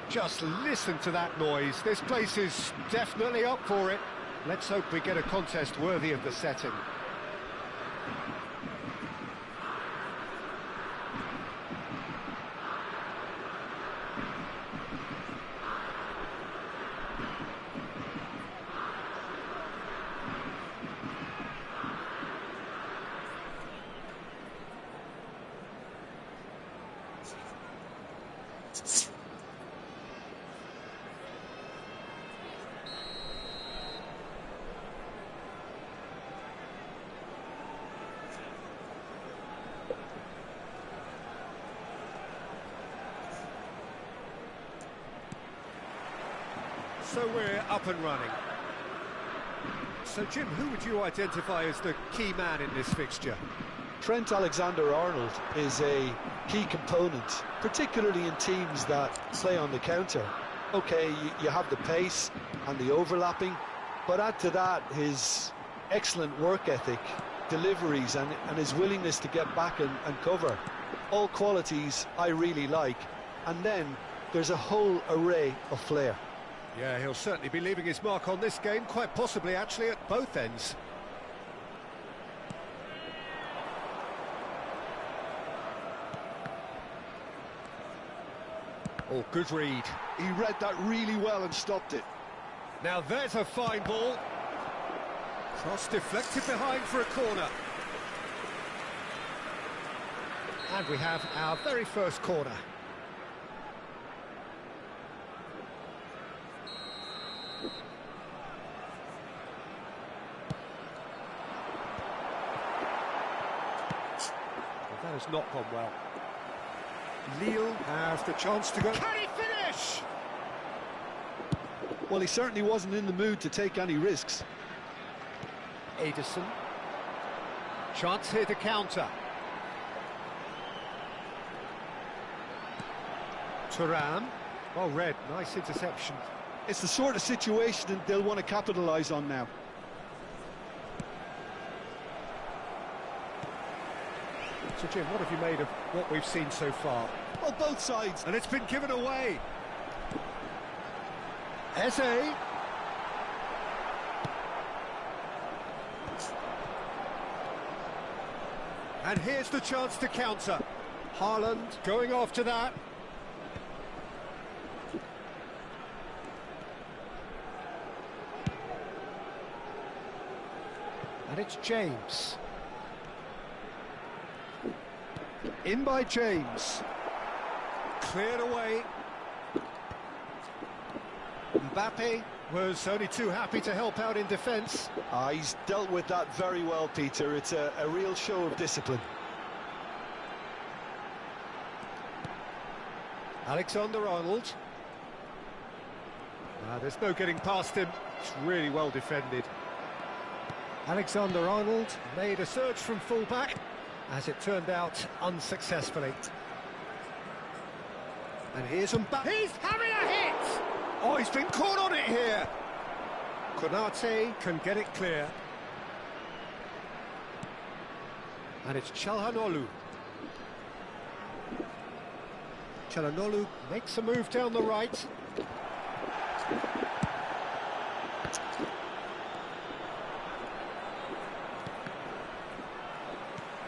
Just listen to that noise. This place is definitely up for it. Let's hope we get a contest worthy of the setting. So we're up and running. So Jim, who would you identify as the key man in this fixture? Trent Alexander-Arnold is a key component, particularly in teams that play on the counter. Okay, you have the pace and the overlapping, but add to that his excellent work ethic, deliveries and his willingness to get back and cover. All qualities I really like. And then there's a whole array of flair. Yeah, he'll certainly be leaving his mark on this game, quite possibly actually at both ends. Oh, good read. He read that really well and stopped it. Now there's a fine ball. Cross deflected behind for a corner. And we have our very first corner. That has not gone well. Lille have the chance to go. Can he finish? Well, he certainly wasn't in the mood to take any risks. Ederson. Chance here to counter. Thuram. Well read, nice interception. It's the sort of situation that they'll want to capitalise on now. So Jim, what have you made of what we've seen so far? Well, both sides. And it's been given away. Eze. And here's the chance to counter. Haaland going after that. And it's James. In by James. Cleared away. Mbappe was only too happy to help out in defence. He's dealt with that very well, Peter. It's a real show of discipline. Alexander-Arnold. There's no getting past him. It's really well defended. Alexander-Arnold made a surge from full-back. As it turned out, unsuccessfully. And here's Mbappe. He's having a hit! Oh, he's been caught on it here. Konate can get it clear. And it's Çalhanoğlu. Çalhanoğlu makes a move down the right.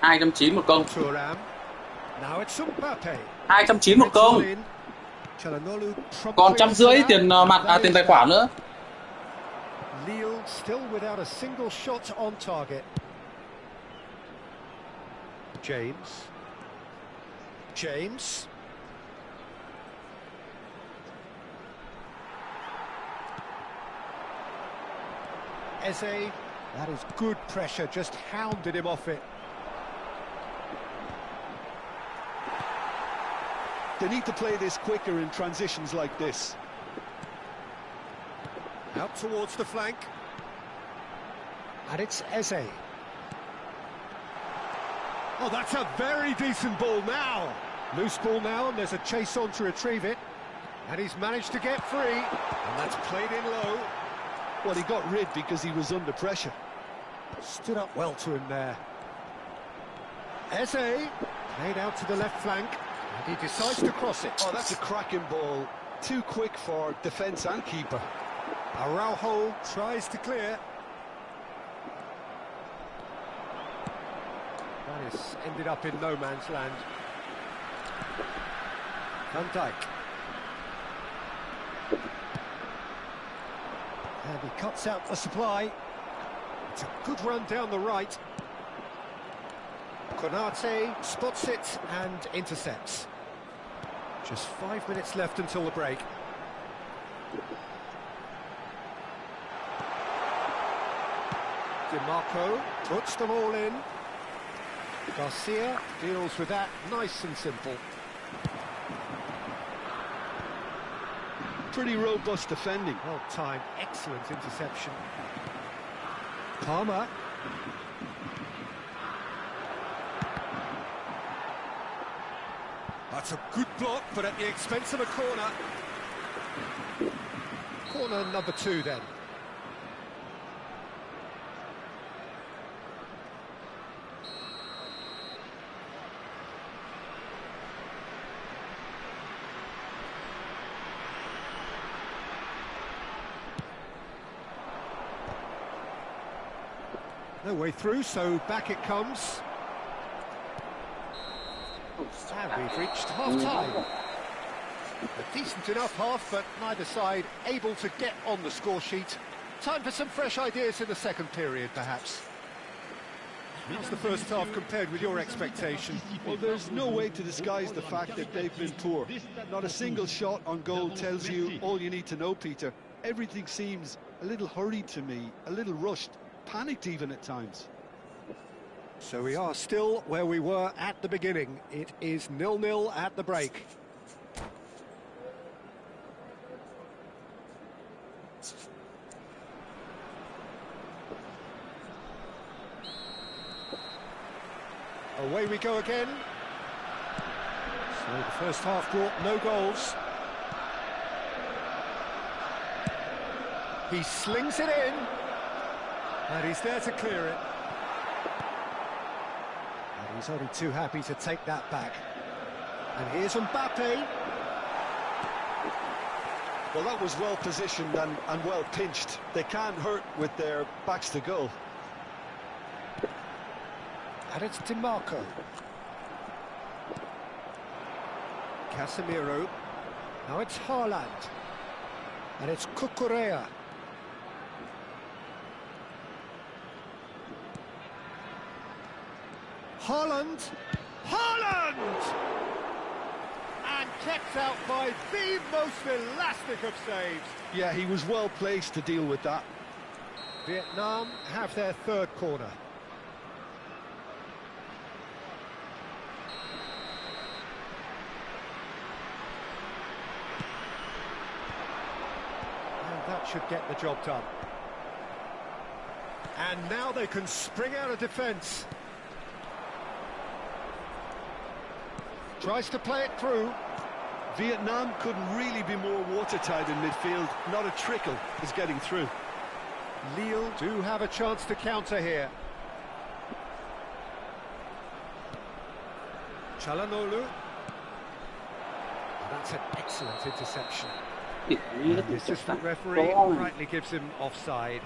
$290 một công. Thuram. Now it's Mbappe. 290 một công. Còn 150 tiền mặt tiền tài khoản nữa. Lille still without a single shot on target. James. James. Eze. That is good pressure, just hounded him off it. They need to play this quicker in transitions like this. Out towards the flank. And it's Eze. Oh, that's a very decent ball now. Loose ball now, and there's a chase on to retrieve it. And he's managed to get free. And that's played in low. Well, he got rid because he was under pressure. Stood up well to him there. Eze played out to the left flank. And he decides to cross it. Oh, that's a cracking ball. too quick for defence and keeper. Araujo tries to clear. That has ended up in no man's land. Van Dijk. And he cuts out the supply. It's a good run down the right. Konate spots it and intercepts. Just 5 minutes left until the break. DiMarco puts them all in. Garcia deals with that nice and simple. Pretty robust defending. Well timed, excellent interception. Palmer. That's a good block, but at the expense of a corner. Corner number 2 then. No way through, so back it comes. And we've reached half-time. A decent enough half, but neither side able to get on the score sheet. Time for some fresh ideas in the second period, perhaps. How's the first half compared with your expectation? Well, there's no way to disguise the fact that they've been poor. Not a single shot on goal tells you all you need to know, Peter. Everything seems a little hurried to me, a little rushed, panicked even at times. So we are still where we were at the beginning. It is 0-0 at the break. Away we go again. So the first half brought no goals. He slings it in. And he's there to clear it. And he's only too happy to take that back. And here's Mbappe. Well, that was well positioned and well pinched. They can't hurt with their backs to goal. And it's DiMarco. Casemiro. Now it's Haaland. And it's Cucurella. Haaland! Haaland! And kept out by the most elastic of saves. Yeah, he was well placed to deal with that. Vietnam have their third corner. And that should get the job done. And now they can spring out of defence. Tries to play it through. Vietnam couldn't really be more watertight in midfield. Not a trickle is getting through. Lille do have a chance to counter here. Çalhanoğlu. That's an excellent interception. And the assistant referee rightly gives him offside.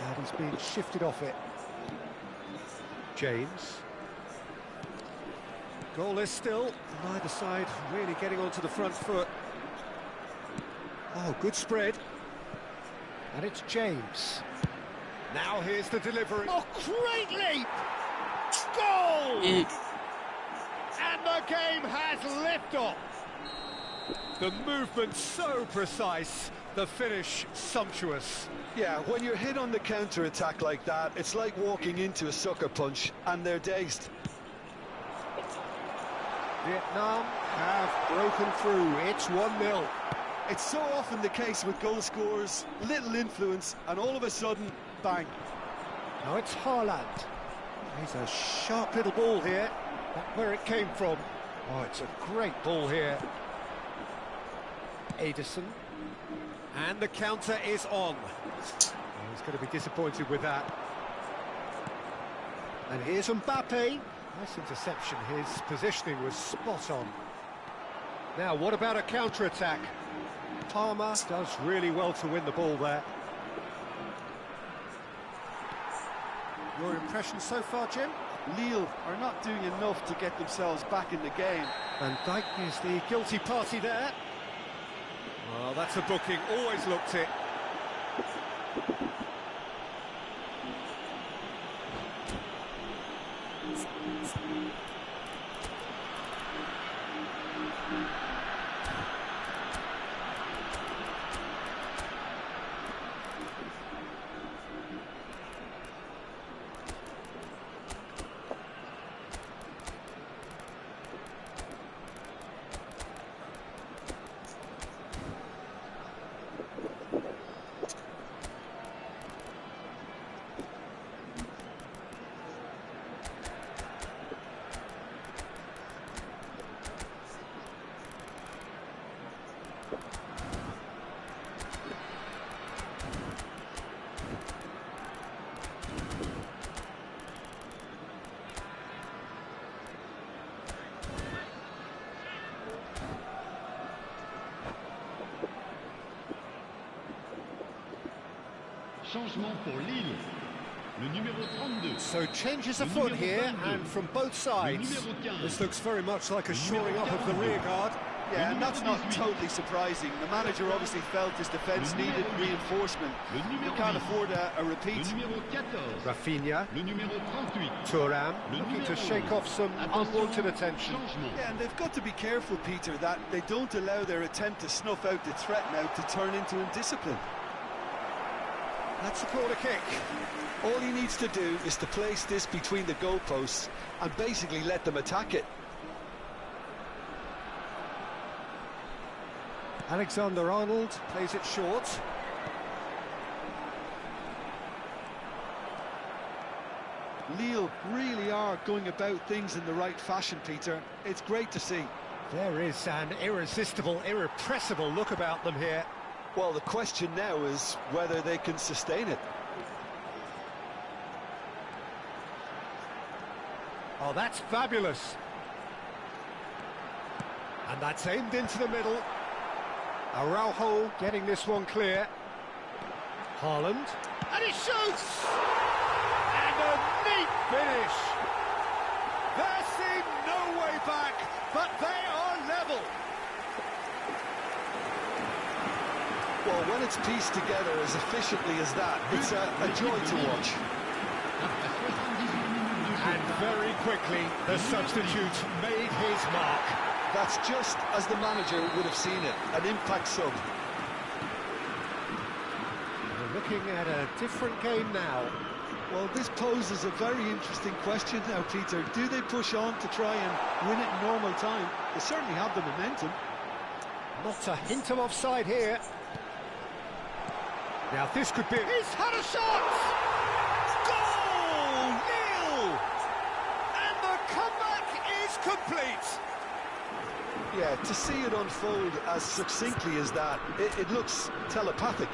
And he's being shifted off it. James. Goalless still. Neither side really getting onto the front foot. Oh, good spread. And it's James. Now here's the delivery. Oh, great leap! Goal! And the game has liftoff. The movement so precise, the finish sumptuous. Yeah, when you're hit on the counter-attack like that, it's like walking into a sucker punch, and they're dazed. Vietnam have broken through. It's 1-0. It's so often the case with goal scorers, little influence, and all of a sudden, bang. Now it's Haaland. He's a sharp little ball here. Not where it came from. Oh, it's a great ball here. Ederson. And the counter is on. Oh, he's going to be disappointed with that. And here's Mbappe. Nice interception. His positioning was spot on. Now, what about a counter-attack? Palmer does really well to win the ball there. Your impression so far, Jim? Lille are not doing enough to get themselves back in the game. Van Dijk is the guilty party there. Well, that's a booking, always looked it. Changement pour Lille. Le numéro 32. So changes afoot here, and from both sides. This looks very much like a shoring up of the rear guard. Yeah, and that's not totally surprising. The manager obviously felt his defence needed reinforcement. You can't afford a repeat. Rafinha, Thuram, looking to shake off some unwanted attention. Yeah, and they've got to be careful, Peter, that they don't allow their attempt to snuff out the threat now to turn into indiscipline. That's a corner kick. All he needs to do is to place this between the goalposts and basically let them attack it. Alexander-Arnold plays it short. Lille really are going about things in the right fashion, Peter. It's great to see. There is an irresistible, irrepressible look about them here. Well, the question now is whether they can sustain it. Oh, that's fabulous. And that's aimed into the middle. Araujo getting this one clear. Haaland. And he shoots! And a neat finish. There seemed no way back, but they are level. Well, when it's pieced together as efficiently as that, it's a joy to watch. And very quickly, the substitute made his mark. That's just as the manager would have seen it, an impact sub. We're looking at a different game now. Well, this poses a very interesting question now, Peter. Do they push on to try and win it in normal time? They certainly have the momentum. Not a hint of offside here. Now this could be... He's had a shot! Goal! Nil! And the comeback is complete! Yeah, to see it unfold as succinctly as that, it looks telepathic.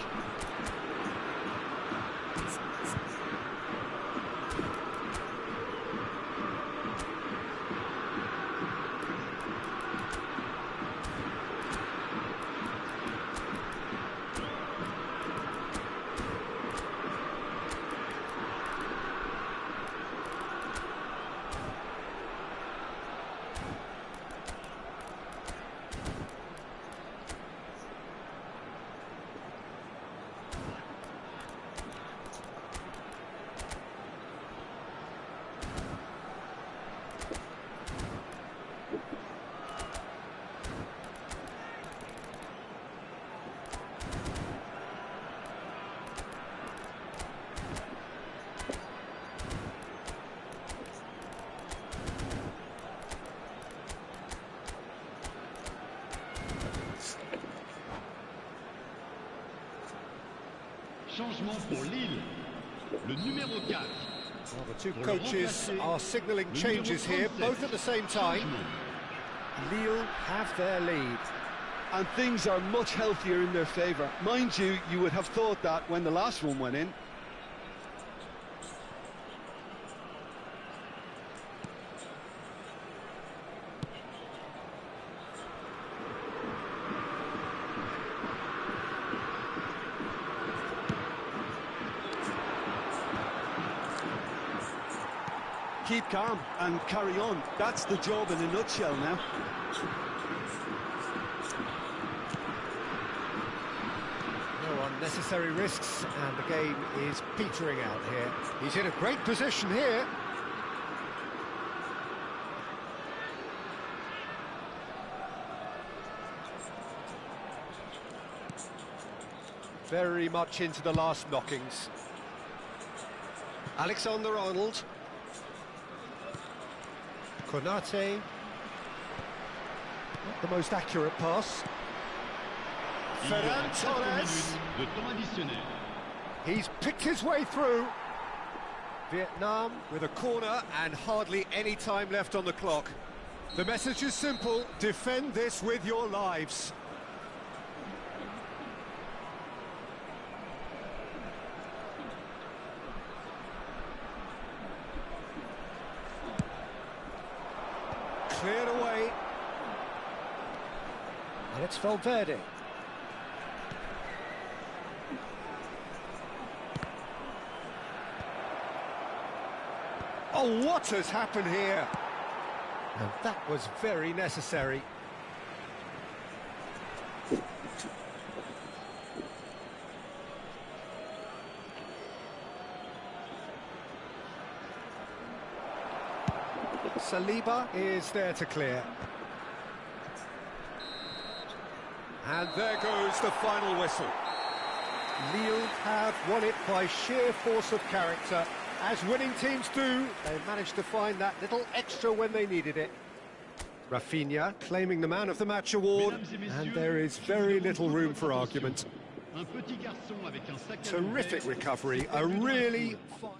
Changement pour Lille. Le numéro 4. Well, the two coaches are signalling changes here, both at the same time. Lille have their lead. and things are much healthier in their favour. Mind you, you would have thought that when the last one went in. Keep calm and carry on. That's the job in a nutshell now. No unnecessary risks, and the game is petering out here. He's in a great position here. Very much into the last knockings. Alexander-Arnold. Konate. Not the most accurate pass. Ferran Torres. De temps additionnel. He's picked his way through. Vietnam with a corner and hardly any time left on the clock. The message is simple: defend this with your lives. Cleared away. And it's Valverde. Oh, what has happened here? And that was very necessary. Saliba is there to clear. And there goes the final whistle. Lille have won it by sheer force of character. As winning teams do, they managed to find that little extra when they needed it. Rafinha claiming the Man of the Match award, and there is very little room for argument. Terrific recovery, a really fine...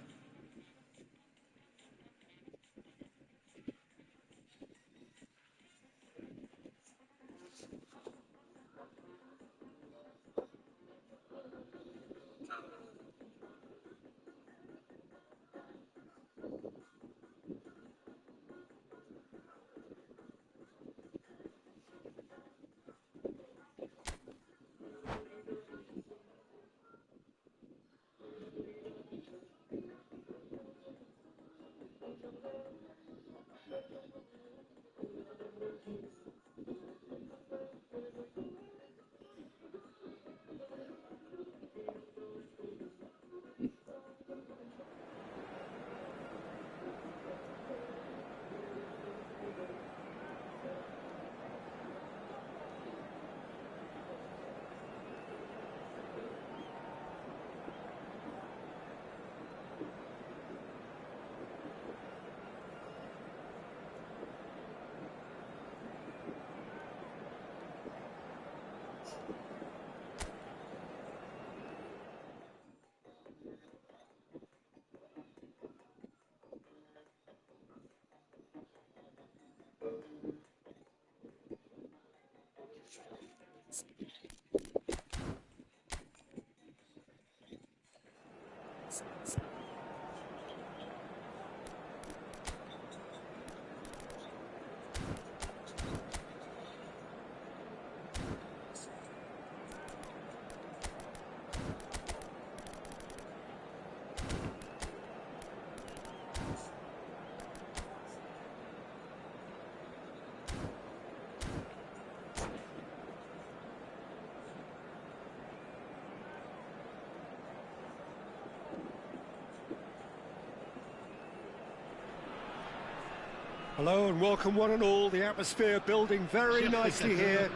Hello and welcome one and all. The atmosphere building very nicely here.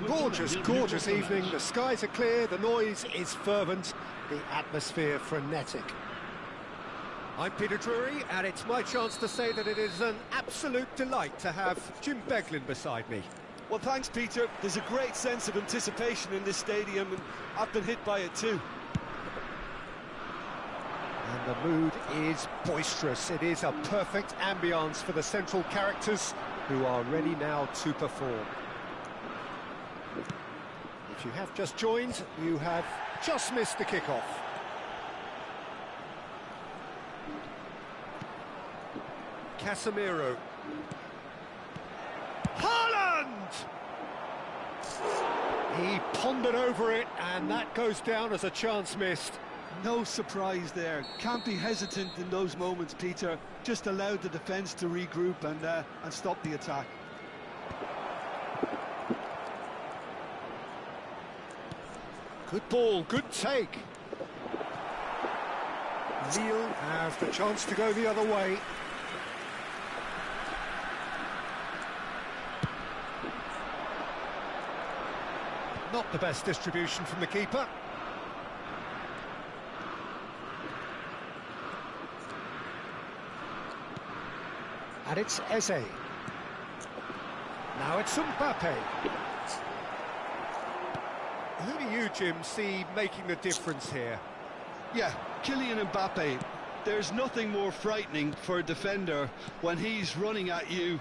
Gorgeous, gorgeous evening. The skies are clear, the noise is fervent, the atmosphere frenetic. I'm Peter Drury, and it's my chance to say that it is an absolute delight to have Jim Beglin beside me. Well, thanks, Peter. There's a great sense of anticipation in this stadium, and I've been hit by it too. And the mood is boisterous. It is a perfect ambience for the central characters who are ready now to perform. If you have just joined, you have just missed the kickoff. Casemiro. Haaland! He pondered over it, and that goes down as a chance missed. No surprise there. Can't be hesitant in those moments, Peter. Just allowed the defence to regroup and stop the attack. Good ball, good take. Lille have the chance to go the other way. Not the best distribution from the keeper. And it's Eze. Now it's Mbappe. Who do you, Jim, see making the difference here? Yeah, Kylian Mbappe. There's nothing more frightening for a defender when he's running at you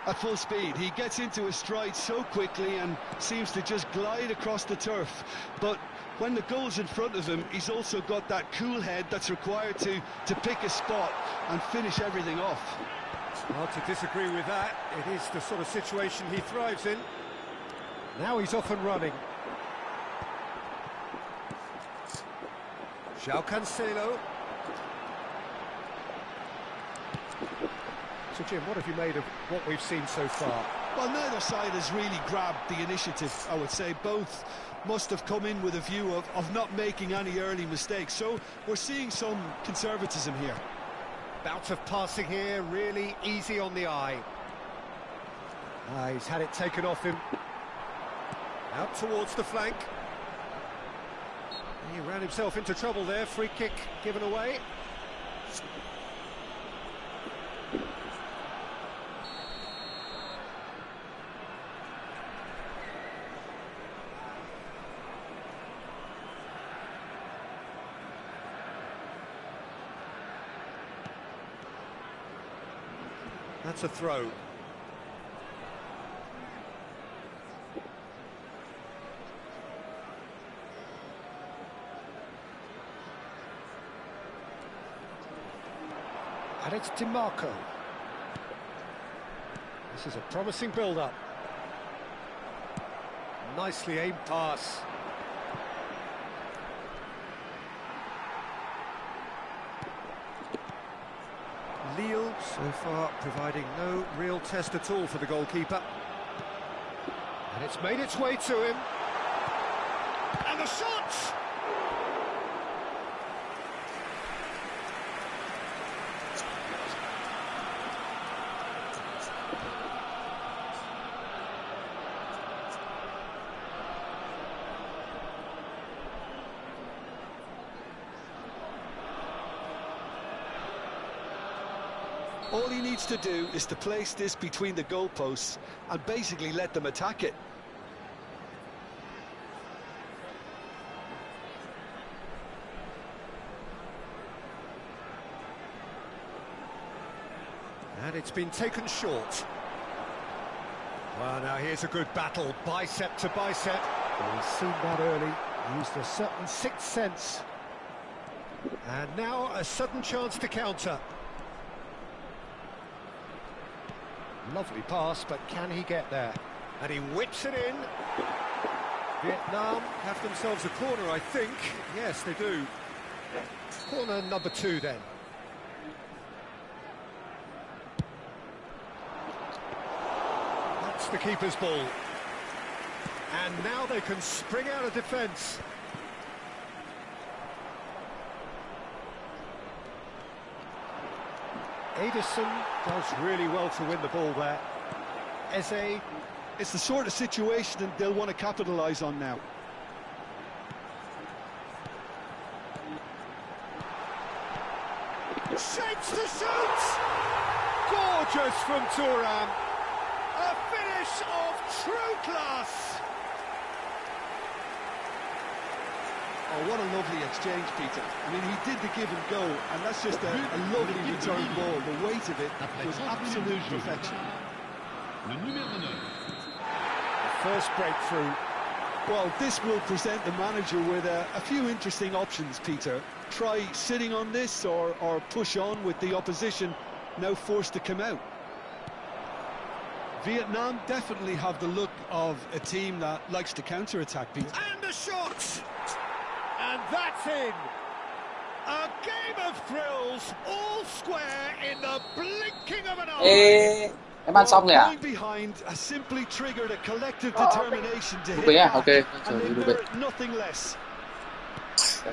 at full speed. He gets into his stride so quickly and seems to just glide across the turf. But when the goal's in front of him, he's also got that cool head that's required to pick a spot and finish everything off. Hard to disagree with that. It is the sort of situation he thrives in. Now he's off and running. João Cancelo. So, Jim, what have you made of what we've seen so far? Well, neither side has really grabbed the initiative, I would say. Both must have come in with a view of not making any early mistakes. So we're seeing some conservatism here. Bout of passing here, really easy on the eye. He's had it taken off him. Out towards the flank. He ran himself into trouble there, free kick given away. That's a throw. And it's DiMarco. This is a promising build-up. Nicely aimed pass. Lille, so far, providing no real test at all for the goalkeeper. And it's made its way to him. And the shot! All he needs to do is to place this between the goalposts and basically let them attack it. And it's been taken short. Well, now here's a good battle, bicep to bicep. He's seen that early, used a certain sixth sense. And now a sudden chance to counter. Lovely pass, but can he get there? And he whips it in. Vietnam have themselves a corner, I think. Yes, they do. Corner number 2, then. That's the keeper's ball. And now they can spring out of defence. Ederson does really well to win the ball there. Eze. It's the sort of situation that they'll want to capitalise on now. Shapes to shoot! Gorgeous from Thuram. A finish of true class. Oh, what a lovely exchange, Peter. I mean, he did the give and go, and that's just a lovely return ball. The weight of it was absolute perfection. Le numéro 9. First breakthrough. Well, this will present the manager with a few interesting options, Peter. Try sitting on this or push on with the opposition now forced to come out. Vietnam definitely have the look of a team that likes to counter-attack, Peter. And a shot! And that's in! A game of thrills, all square in the blinking of an eye! Ê, em ăn xong rồi à? Going behind has simply triggered a collective determination to hit Bé à? back, Ok, and they chờ bé. merit nothing less.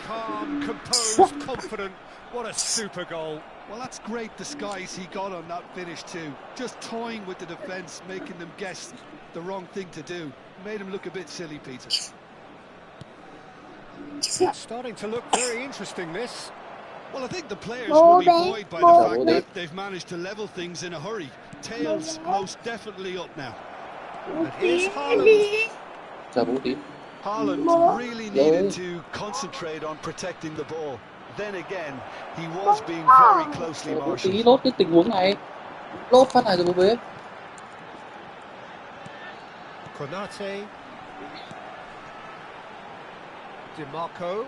Calm, composed, confident. What a super goal. Well, that's great disguise he got on that finish too. Just toying with the defence, making them guess the wrong thing to do. Made him look a bit silly, Peter. It's starting to look very interesting, this. Well, I think the players will be buoyed by the fact that they've managed to level things in a hurry. Tails most definitely up now. And here's Haaland. Chờ bố tí. Haaland really needed to concentrate on protecting the ball. Then again, he was being very closely Bố tí marshalled. lốt cái tình huống này. Lốt phát này rồi bố bé. Konate. DiMarco.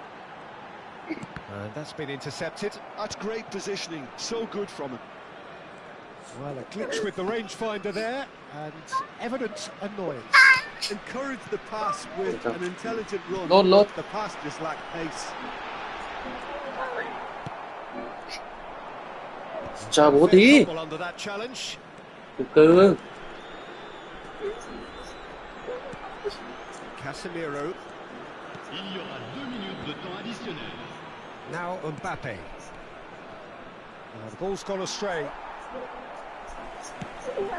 And that's been intercepted. That's great positioning, so good from him. Well, a glitch with the rangefinder there, and evident annoyance. Encourage the pass with an intelligent run. Lốt. The pass just lacked pace. Chờ bố Fair tí. trouble under that challenge. Từ từ. Casemiro. Il y aura 2 minutes de temps additionnel. Now Mbappe. The ball's gone astray.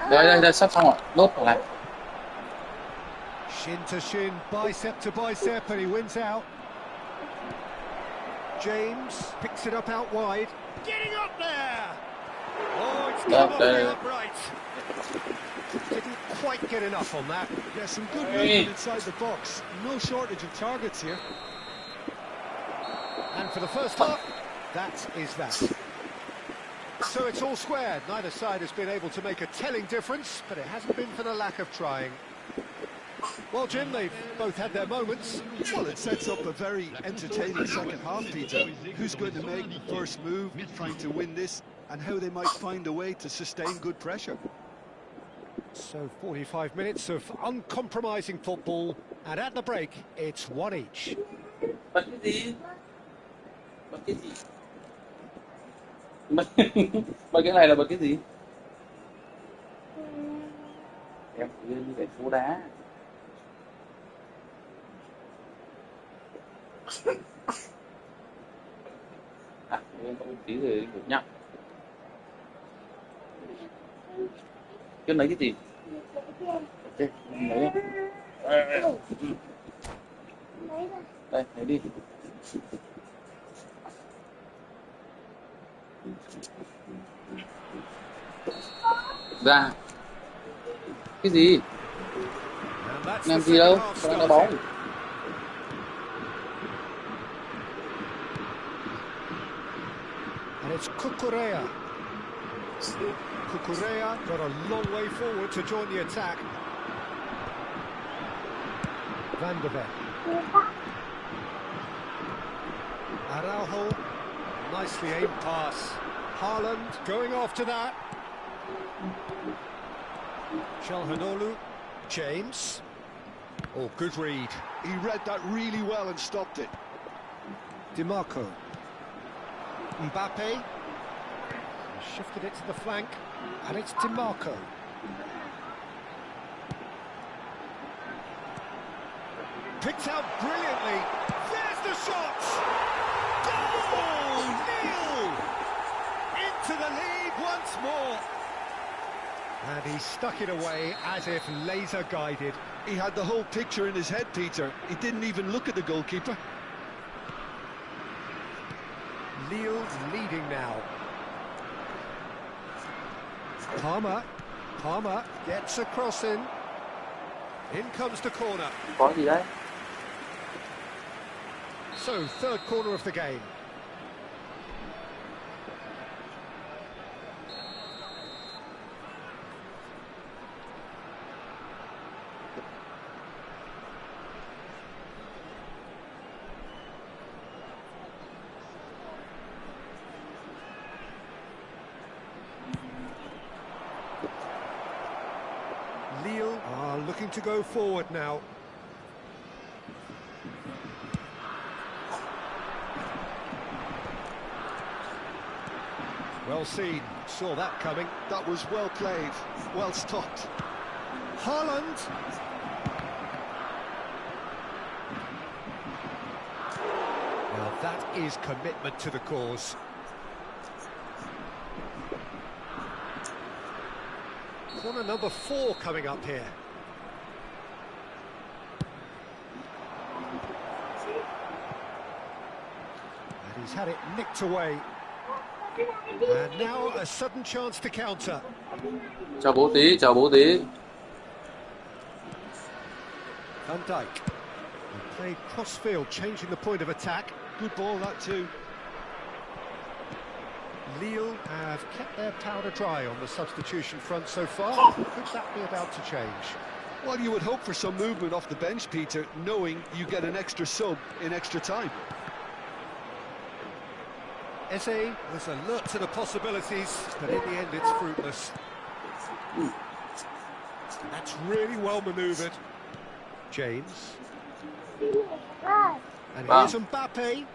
Đây, sắp xong rồi. Lốt vào này. Shin to shin, bicep to bicep, and he wins out. James picks it up out wide. Getting up there! Oh, it's come off the upright. Didn't quite get enough on that. Yeah, some good movement inside the box. No shortage of targets here. And for the first half, that is that. So it's all squared. Neither side has been able to make a telling difference, but it hasn't been for the lack of trying. Well, Jim, they've both had their moments. Well, it sets up a very entertaining second half, Peter. Who's going to make the first move, trying to win this, and how they might find a way to sustain good pressure. So 45 minutes of uncompromising football, and at the break, it's one each. Bật cái gì? Bật cái gì? Bật cái này là bật cái gì? Em cứ như cái phố đá. À, em có một tí rồi ngủ nhặng. Cái lấy cái gì? Ok, lấy em. Đây, lấy đi. Ra. Cái gì? And that's Làm the gì đâu, second half con đang đá started. bóng. And it's Cucurella. Cucurella got a long way forward to join the attack. Van de Beek. Araujo, nicely aimed pass. Haaland going after that. Calhanoglu, James. Oh, good read. He read that really well and stopped it. DiMarco. Mbappe. Shifted it to the flank, and it's DiMarco. Picked out brilliantly. There's the shot! Goal! Nil! Into the lead once more. And he stuck it away as if laser guided. He had the whole picture in his head, Peter. He didn't even look at the goalkeeper. Lille leading now. Palmer gets a cross in. In comes the corner. Có gì đấy? So, third corner of the game. to go forward now. Well seen, saw that coming. That was well played, well stopped. Haaland. Now that is commitment to the cause. Corner number 4 coming up here. And he's had it nicked away. And now a sudden chance to counter. Chào bố tí, chào bố tí. Van Dijk. He played cross-field, changing the point of attack. Good ball, that too. Lille have kept their powder dry on the substitution front so far. Could that be about to change? Well, you would hope for some movement off the bench, Peter, knowing you get an extra sub in extra time. Eze was alert to the possibilities, but in the end it's fruitless. That's really well manoeuvred. James. And here's Mbappe.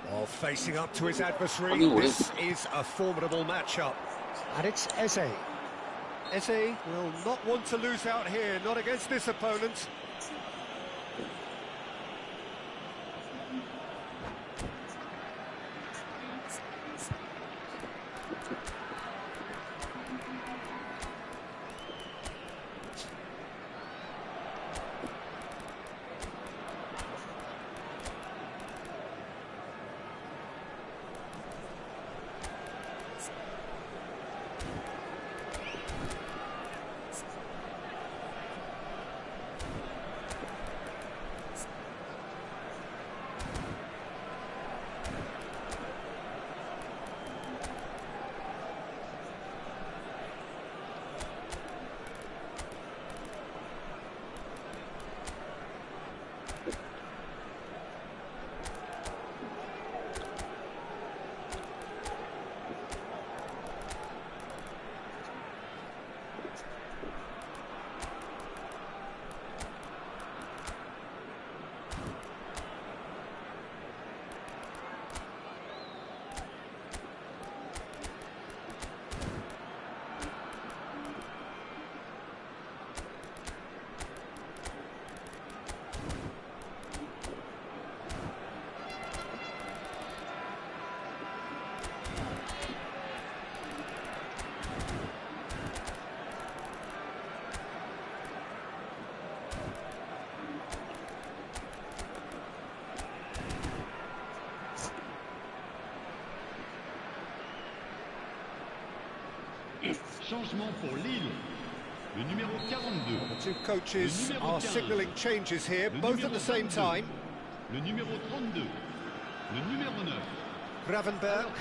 While facing up to his adversary, this is a formidable matchup. And it's Eze. Eze will not want to lose out here, not against this opponent. Changement pour Lille. Le numéro 42. The two coaches are signalling changes here, both at the same time. Le numéro 32. Le numéro 9. Gravenberg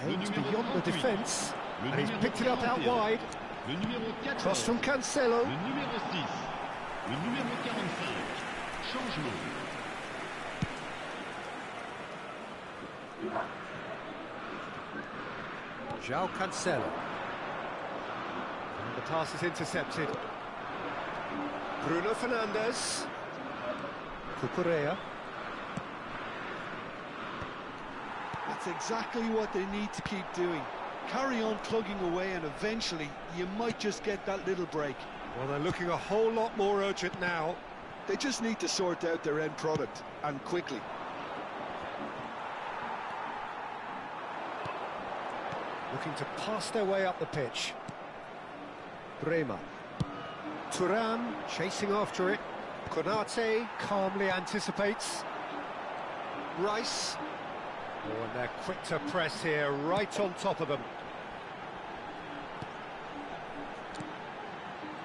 aims beyond the defence, and he's picked it up out wide. Le numéro 14. Cross from Cancelo. Le numéro 6. Le numéro 45. Changement. João Cancelo. And the pass is intercepted. Bruno Fernandes. Cucurella. That's exactly what they need to keep doing. Carry on plugging away and eventually you might just get that little break. Well, they're looking a whole lot more urgent now. They just need to sort out their end product, and quickly. Looking to pass their way up the pitch. Bremer. Thuram chasing after it. Konate calmly anticipates. Rice. Oh, and they're quick to press here, right on top of them.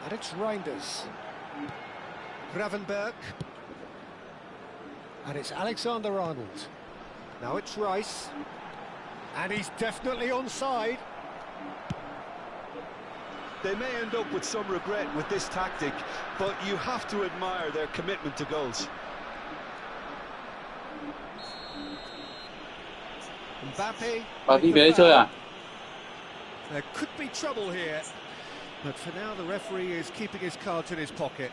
And it's Reinders. Gravenberg. And it's Alexander-Arnold. Now it's Rice. And he's definitely onside. They may end up with some regret with this tactic, but you have to admire their commitment to goals. Mbappe. Bà đi về chơi à? There could be trouble here. But for now, the referee is keeping his cards in his pocket.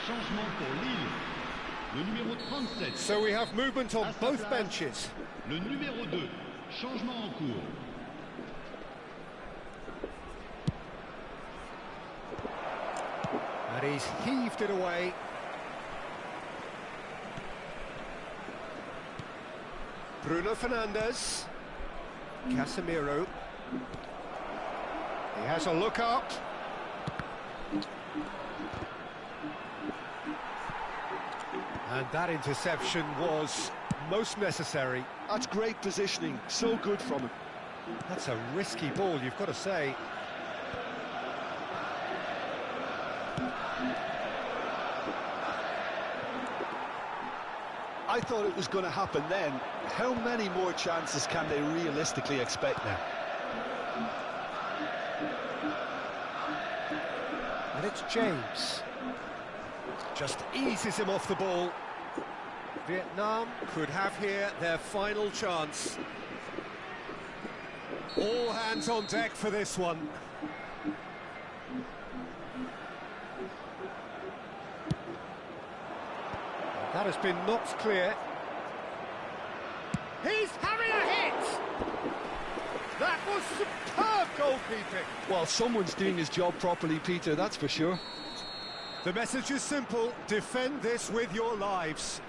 Changement pour Lille. Le numéro 37. So we have movement on both benches. Le numéro 2. Changement en cours. And he's heaved it away. Bruno Fernandes. Casemiro. He has a look up. And that interception was most necessary. That's great positioning, so good from him. That's a risky ball, you've got to say. I thought it was going to happen then. How many more chances can they realistically expect now? And it's James. Just eases him off the ball. Vietnam could have here their final chance. All hands on deck for this one. That has been knocked clear. He's having a hit! That was superb goalkeeping. Well, someone's doing his job properly, Peter, that's for sure. The message is simple: defend this with your lives.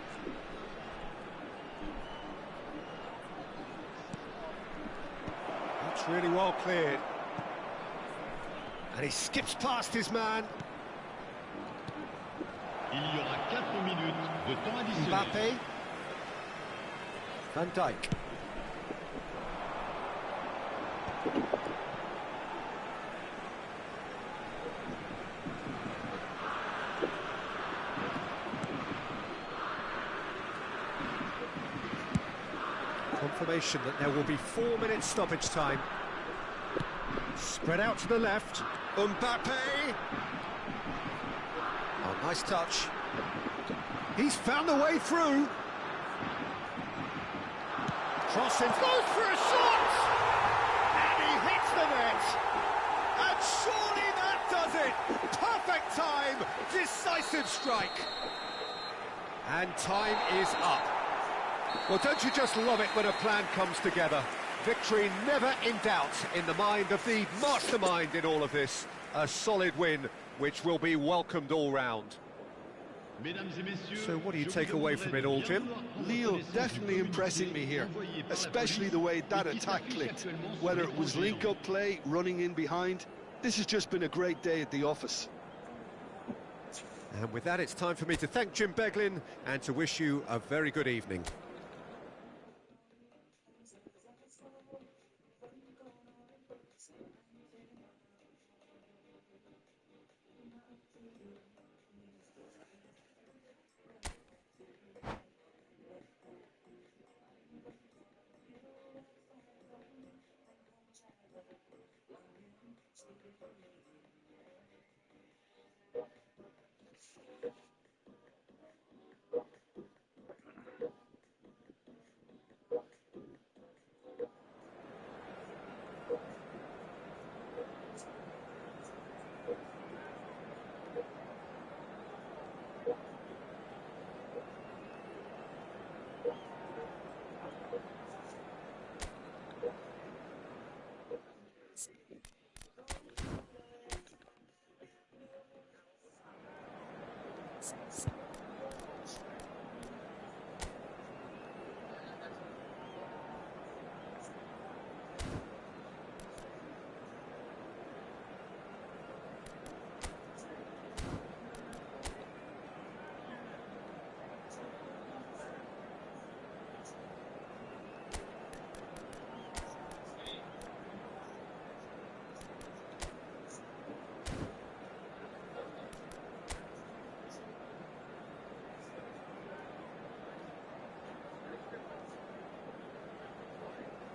That's really well cleared. And he skips past his man. Il y aura 4 minutes de temps additionnel. Mbappé. Van Dijk. Confirmation that there will be 4 minutes stoppage time. Spread out to the left. Mbappé. Oh, nice touch. He's found the way through. Crossing. Goes for a shot! And he hits the net. And surely that does it. Perfect time. Decisive strike. And time is up. Well, don't you just love it when a plan comes together? Victory never in doubt in the mind of the mastermind in all of this. A solid win, which will be welcomed all round. So what do you take away from it all, Jim? Lille definitely impressing me here, especially the way that attack clicked. Whether it was link-up play, running in behind, this has just been a great day at the office. And with that, it's time for me to thank Jim Beglin and to wish you a very good evening.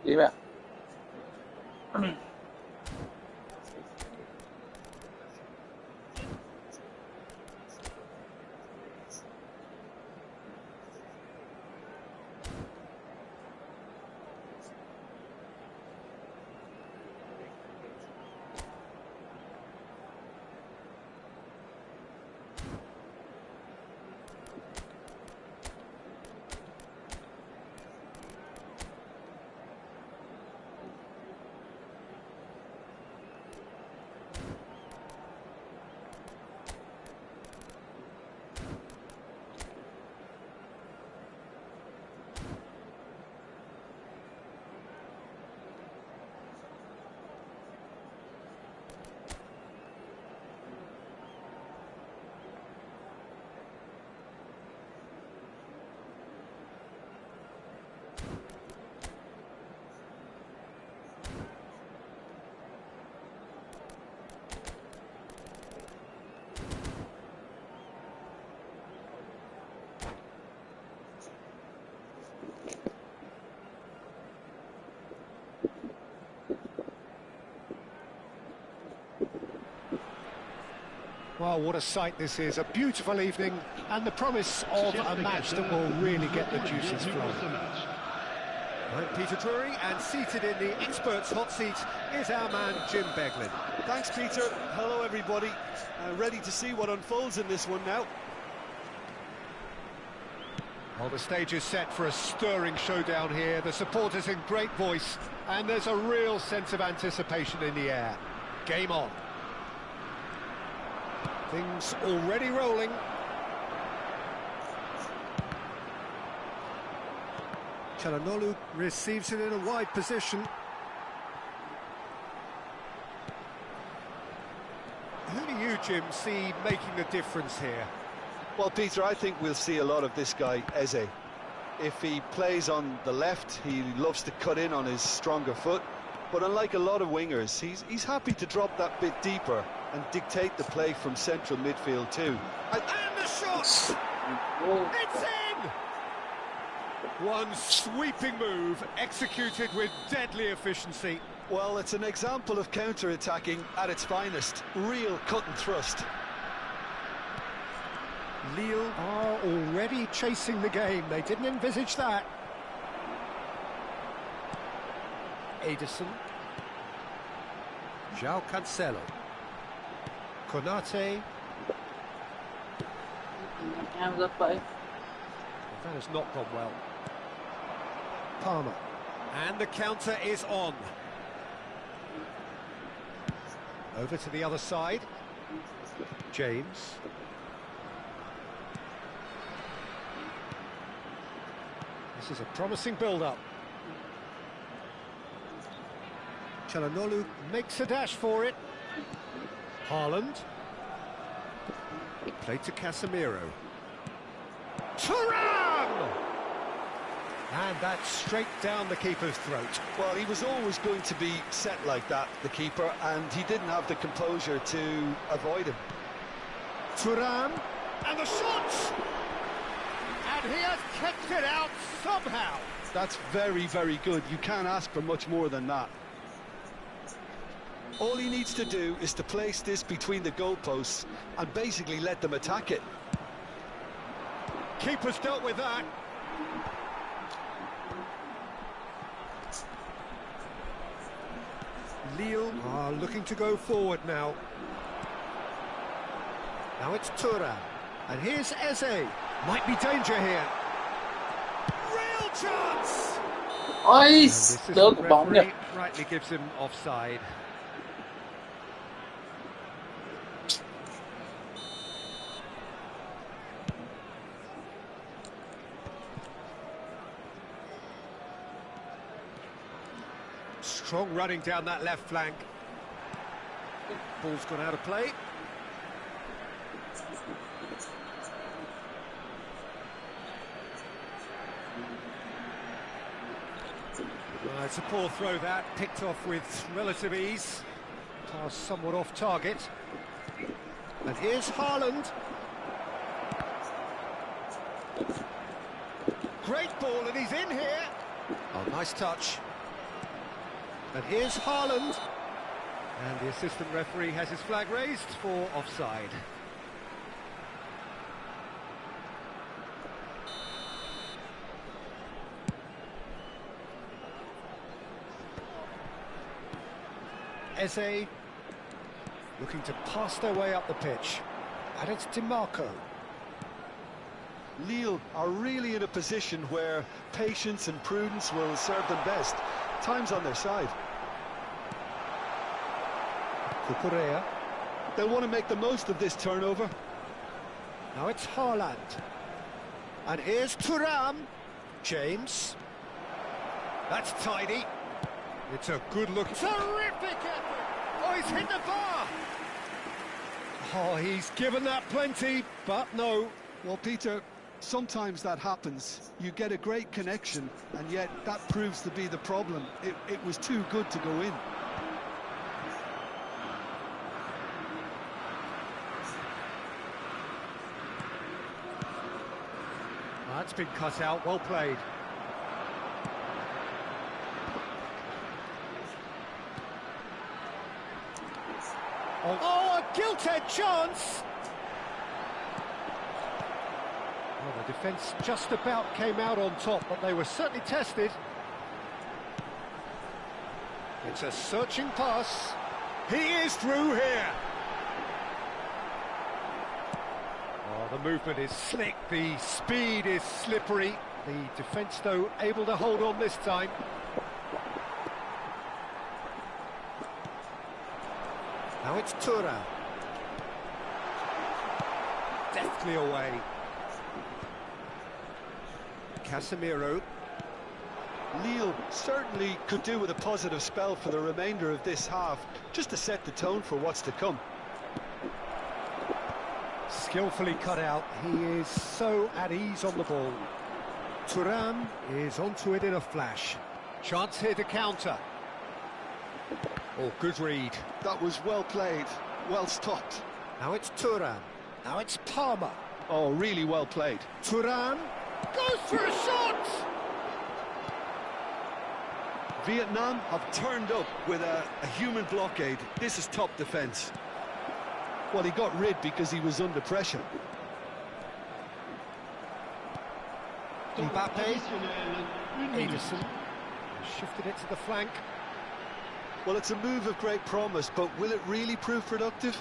Đi mẹ. Well, what a sight this is. A beautiful evening and the promise of a match that will really get the juices flowing. I'm Peter Drury, and seated in the experts' hot seat is our man Jim Beglin. Thanks, Peter. Hello, everybody. Ready to see what unfolds in this one now. Well, the stage is set for a stirring showdown here. The supporters in great voice, and there's a real sense of anticipation in the air. Game on. Things already rolling. Çalhanoğlu receives it in a wide position. Who do you, Jim, see making the difference here? Well, Peter, I think we'll see a lot of this guy, Eze. If he plays on the left, he loves to cut in on his stronger foot. But unlike a lot of wingers, he's happy to drop that bit deeper and dictate the play from central midfield too. And the shot! It's in! One sweeping move, executed with deadly efficiency. Well, it's an example of counter-attacking at its finest. Real cut and thrust. Lille are already chasing the game. They didn't envisage that. Ederson. João Cancelo. Konate. That has not gone well. Palmer. And the counter is on. Over to the other side. James. This is a promising build-up. Çalhanoğlu makes a dash for it. Haaland. Played to Casemiro. Thuram! And that's straight down the keeper's throat. Well, he was always going to be set like that, the keeper, and he didn't have the composure to avoid him. Thuram, and the shot! And he has kicked it out somehow. That's very, very good. You can't ask for much more than that. All he needs to do is to place this between the goalposts and basically let them attack it. Keeper's dealt with that. Lille are looking to go forward now. Now it's Thuram. And here's Eze. Might be danger here. Real chance! Ôi, đỡ cái bóng nhỉ. Rightly gives him offside. Strong running down that left flank. Ball's gone out of play. It's a poor throw that, picked off with relative ease. Pass somewhat off target. And here's Haaland. Great ball, and he's in here. Oh, nice touch. And here's Haaland. And the assistant referee has his flag raised for offside. Eze looking to pass their way up the pitch. And it's DiMarco. Lille are really in a position where patience and prudence will serve them best. Time's on their side. Cucurella. They'll want to make the most of this turnover. Now it's Haaland. And here's Thuram. James. That's tidy. It's a good look. Terrific effort! Oh, he's hit the bar! Oh, he's given that plenty, but no. Well, Peter, sometimes that happens. You get a great connection, and yet that proves to be the problem. It was too good to go in. That's been cut out, well played. Oh, a gilt-edged chance! Well, the defence just about came out on top, but they were certainly tested. It's a searching pass. He is through here. Oh, the movement is slick, the speed is slippery. The defence, though, able to hold on this time. Now it's Thuram. Deftly away. Casemiro. Lille certainly could do with a positive spell for the remainder of this half, just to set the tone for what's to come. Skillfully cut out. He is so at ease on the ball. Thuram is onto it in a flash. Chance here to counter. Oh, good read. That was well played, well stopped. Now it's Thuram. Now it's Palmer. Oh, really well played. Thuram goes for a shot! Vietnam have turned up with a human blockade. This is top defence. Well, he got rid because he was under pressure. Mbappe. Ederson shifted it to the flank. Well, it's a move of great promise, but will it really prove productive?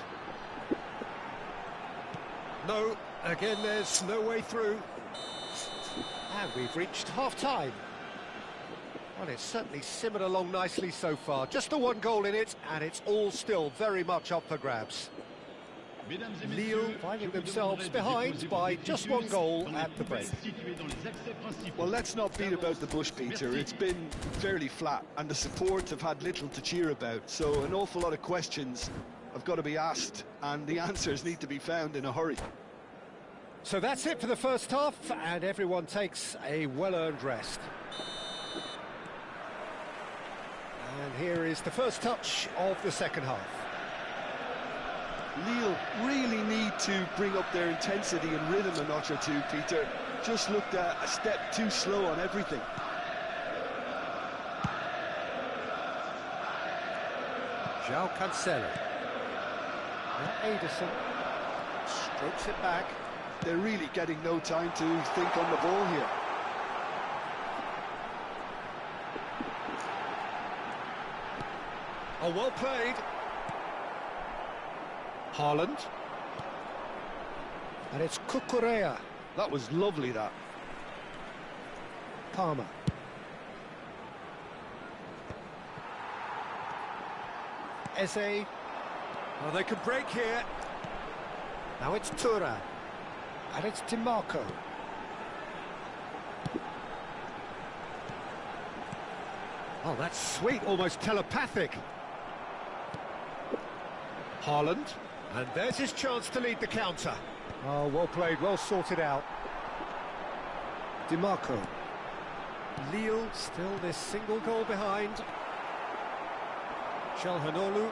No, again there's no way through. And we've reached half-time. Well, it's certainly simmered along nicely so far. Just the one goal in it, and it's all still very much up for grabs. Lille finding themselves behind by just one goal at the break. Well, let's not beat about the bush, Peter. It's been fairly flat, and the support have had little to cheer about, so an awful lot of questions have got to be asked, and the answers need to be found in a hurry. So that's it for the first half, and everyone takes a well-earned rest. And here is the first touch of the second half. Lille really need to bring up their intensity and rhythm a notch or two, Peter. Just looked a step too slow on everything. João Cancelo. Now Ederson strokes it back. They're really getting no time to think on the ball here. Oh, well played. Haaland. And it's Cucurella. That was lovely, that. Palmer. Eze. Oh, they can break here. Now it's Thuram. And it's DiMarco. Oh, that's sweet, almost telepathic. Haaland. And there's his chance to lead the counter. Oh, well played, well sorted out. DiMarco. Lille still this single goal behind. Calhanoglu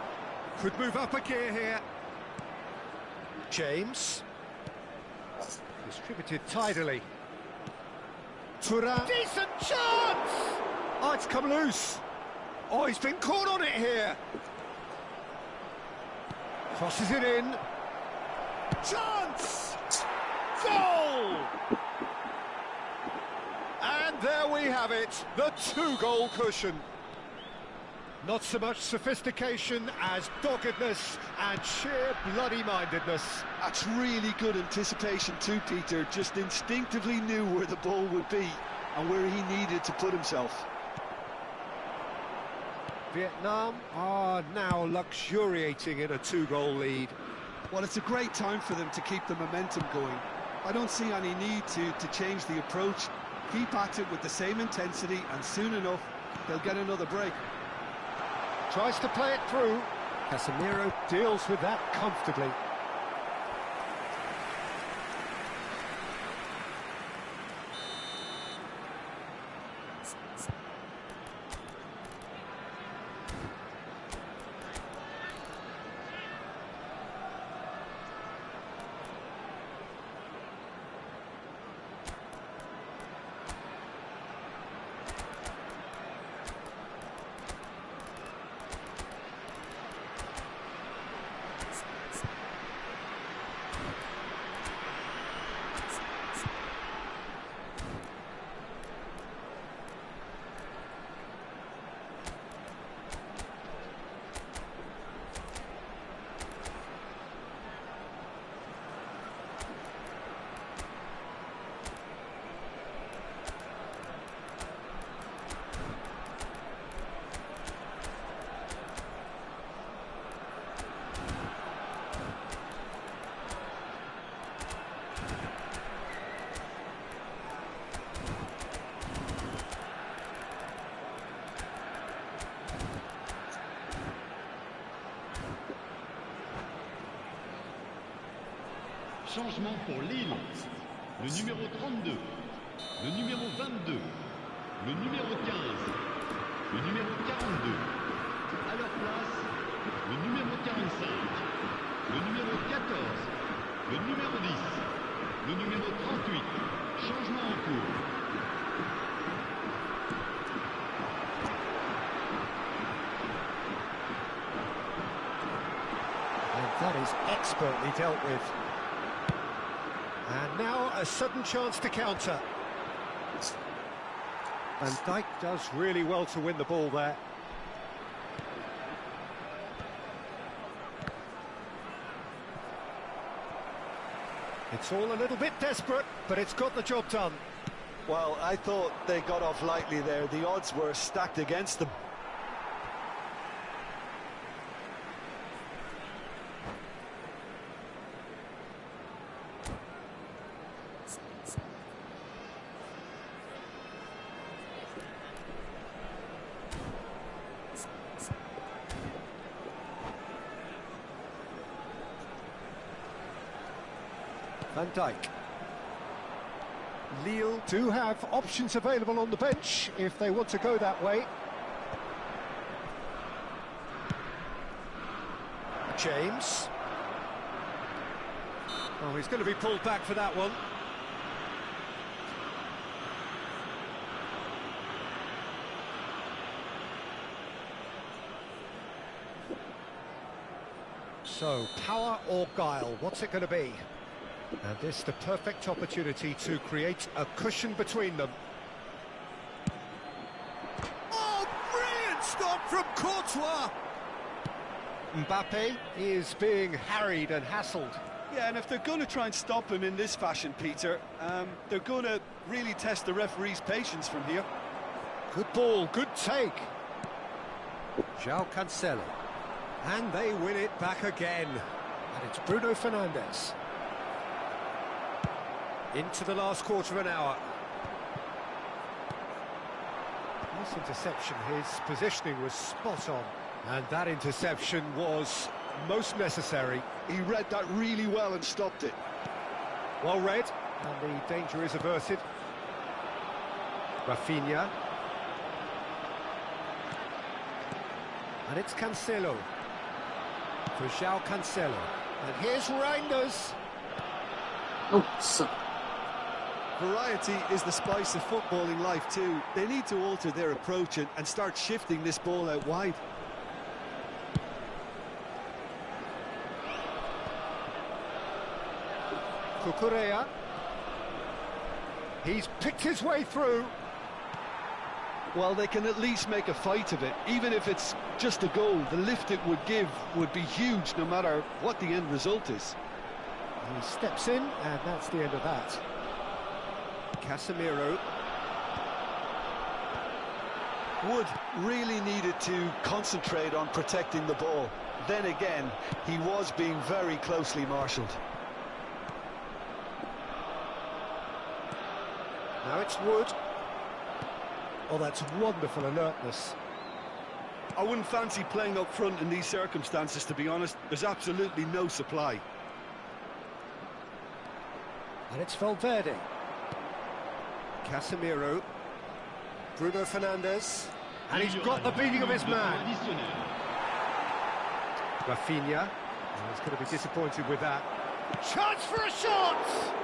could move up a gear here. James. Distributed tidily. Thuram. Decent chance! Oh, it's come loose. Oh, he's been caught on it here. Crosses it in. Chance! Goal! And there we have it, the 2-goal cushion. Not so much sophistication as doggedness and sheer bloody-mindedness. That's really good anticipation too, Peter. Just instinctively knew where the ball would be and where he needed to put himself. Vietnam are now luxuriating in a 2-goal lead. Well, it's a great time for them to keep the momentum going. I don't see any need to change the approach. Keep at it with the same intensity, and soon enough, they'll get another break. Tries to play it through. Casemiro deals with that comfortably. Changement pour Lille. Le numéro 32, le numéro 22, le numéro 15, le numéro 42. À leur place, le numéro 45, le numéro 14, le numéro 10, le numéro 38. Changement en cours. And that is expertly dealt with. And now a sudden chance to counter. Van Dijk does really well to win the ball there. It's all a little bit desperate, but it's got the job done. Well, I thought they got off lightly there. The odds were stacked against them. Van Dijk. Lille do have options available on the bench if they want to go that way. James. Oh, he's going to be pulled back for that one. So, power or guile, what's it going to be? And this the perfect opportunity to create a cushion between them. Oh, brilliant stop from Courtois! Mbappe is being harried and hassled. Yeah, and if they're going to try and stop him in this fashion, Peter, they're going to really test the referee's patience from here. Good ball, good take. João Cancelo. And they win it back again. And it's Bruno Fernandes. Into the last quarter of an hour. Nice interception, his positioning was spot on. And that interception was most necessary. He read that really well and stopped it. Well read, and the danger is averted. Rafinha. And it's Cancelo. For João Cancelo. And here's Reinders. Oh, Variety is the spice of footballing life too. They need to alter their approach and start shifting this ball out wide. Cucurella. He's picked his way through. Well, they can at least make a fight of it. Even if it's just a goal, the lift it would give would be huge no matter what the end result is. He steps in, and that's the end of that. Casemiro. Wood really needed to concentrate on protecting the ball. Then again, he was being very closely marshalled. Now it's Wood. Oh, that's wonderful alertness. I wouldn't fancy playing up front in these circumstances, to be honest. There's absolutely no supply. And it's Valverde. Casemiro. Bruno Fernandes. And he's got the beating of his man. Rafinha. Oh, he's going to be disappointed with that. Chance for a shot!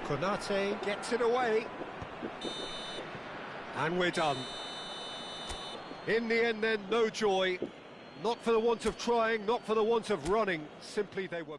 Konate gets it away. And we're done. In the end then, no joy. Not for the want of trying, not for the want of running. Simply they were...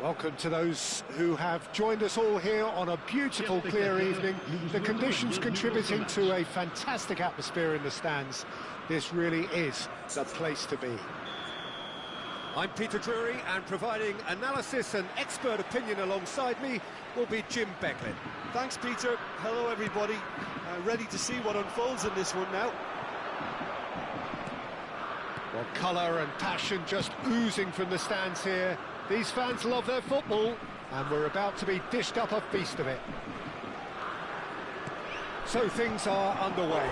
Welcome to those who have joined us all here on a beautiful, clear evening. The conditions contributing to a fantastic atmosphere in the stands. This really is the place to be. I'm Peter Drury, and providing analysis and expert opinion alongside me will be Jim Becklin. Thanks, Peter. Hello, everybody. Ready to see what unfolds in this one now. Well, colour and passion just oozing from the stands here. These fans love their football, and we're about to be dished up a feast of it. So things are underway.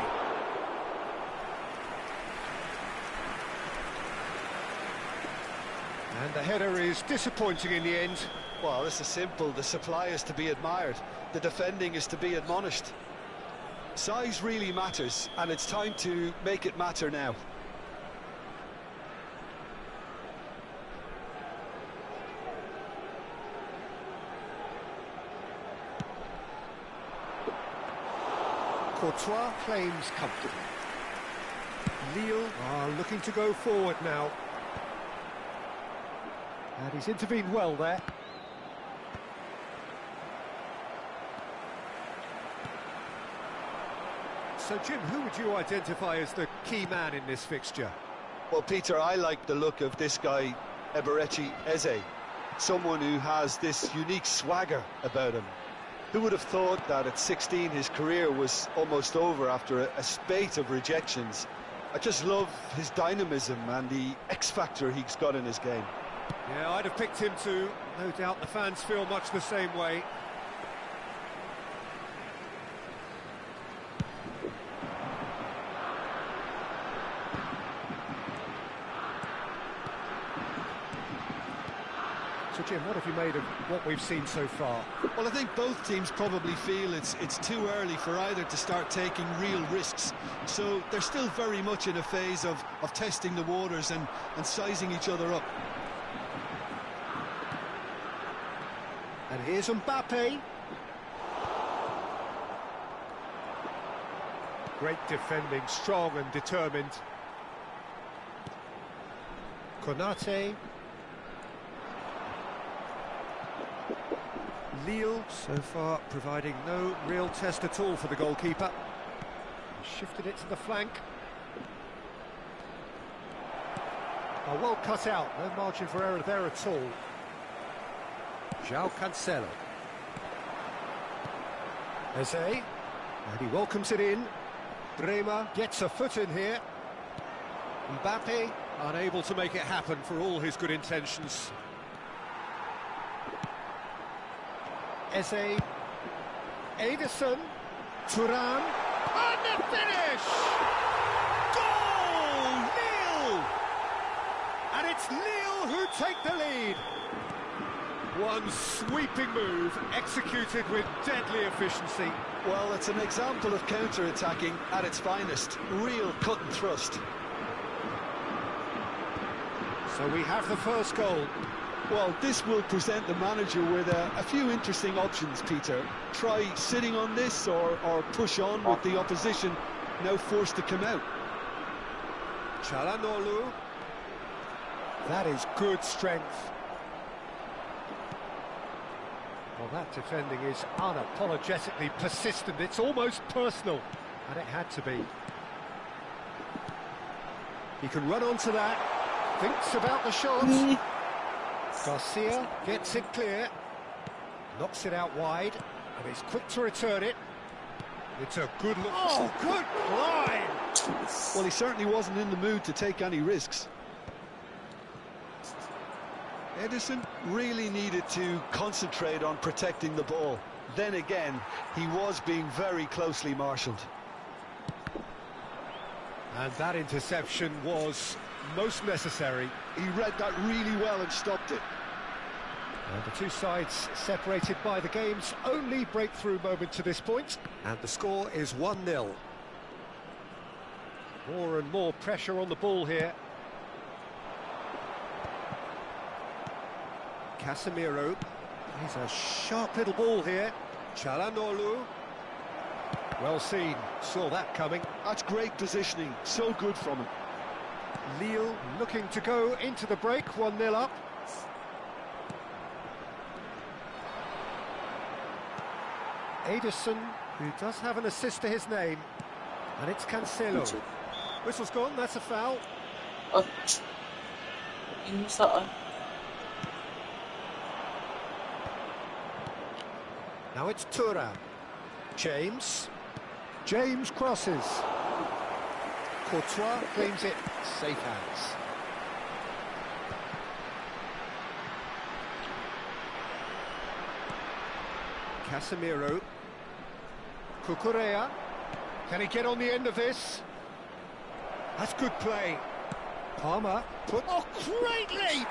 And the header is disappointing in the end. Well, this is simple. The supply is to be admired. The defending is to be admonished. Size really matters, and it's time to make it matter now. Courtois claims comfortably. Lille are looking to go forward now. And he's intervened well there. So, Jim, who would you identify as the key man in this fixture? Well, Peter, I like the look of this guy, Eberechi Eze. Someone who has this unique swagger about him. Who would have thought that at 16 his career was almost over after a spate of rejections? I just love his dynamism and the X-factor he's got in his game. Yeah, I'd have picked him too. No doubt the fans feel much the same way. So, Jim, what have you made of what we've seen so far? Well, I think both teams probably feel it's too early for either to start taking real risks. So they're still very much in a phase of testing the waters and sizing each other up. And here's Mbappe. Great defending, strong and determined. Konate. Lille, so far, providing no real test at all for the goalkeeper. He shifted it to the flank. Oh, well cut out, no margin for error there at all. João Cancelo. Eze, and he welcomes it in. Bremer gets a foot in here. Mbappe, unable to make it happen for all his good intentions. Eze, Ederson, Thuram, and the finish! Goal! Lille! And it's Lille who take the lead. One sweeping move, executed with deadly efficiency. Well, it's an example of counter-attacking at its finest. Real cut and thrust. So we have the first goal. Well, this will present the manager with a few interesting options, Peter. Try sitting on this or push on with the opposition now forced to come out. Çalhanoğlu. That is good strength. Well, that defending is unapologetically persistent. It's almost personal, and it had to be. He can run onto that, thinks about the shot. Garcia gets it clear, knocks it out wide, and he's quick to return it. It's a good look. Oh, good line! Well, he certainly wasn't in the mood to take any risks. Ederson really needed to concentrate on protecting the ball. Then again, he was being very closely marshalled. And that interception was most necessary. He read that really well and stopped it. And the two sides separated by the game's only breakthrough moment to this point. And the score is 1-0. More and more pressure on the ball here. Casemiro. He's a sharp little ball here. Çalhanoğlu. Well seen, saw that coming. That's great positioning, so good from him. Lille looking to go into the break, 1-0 up. Ederson, who does have an assist to his name. And it's Cancelo. Whistle's gone, that's a foul. Insaan. Now it's Thuram. James. James crosses. Courtois claims it. Safe hands. Casemiro. Cucurella. Can he get on the end of this? That's good play. Palmer. Oh, great leap!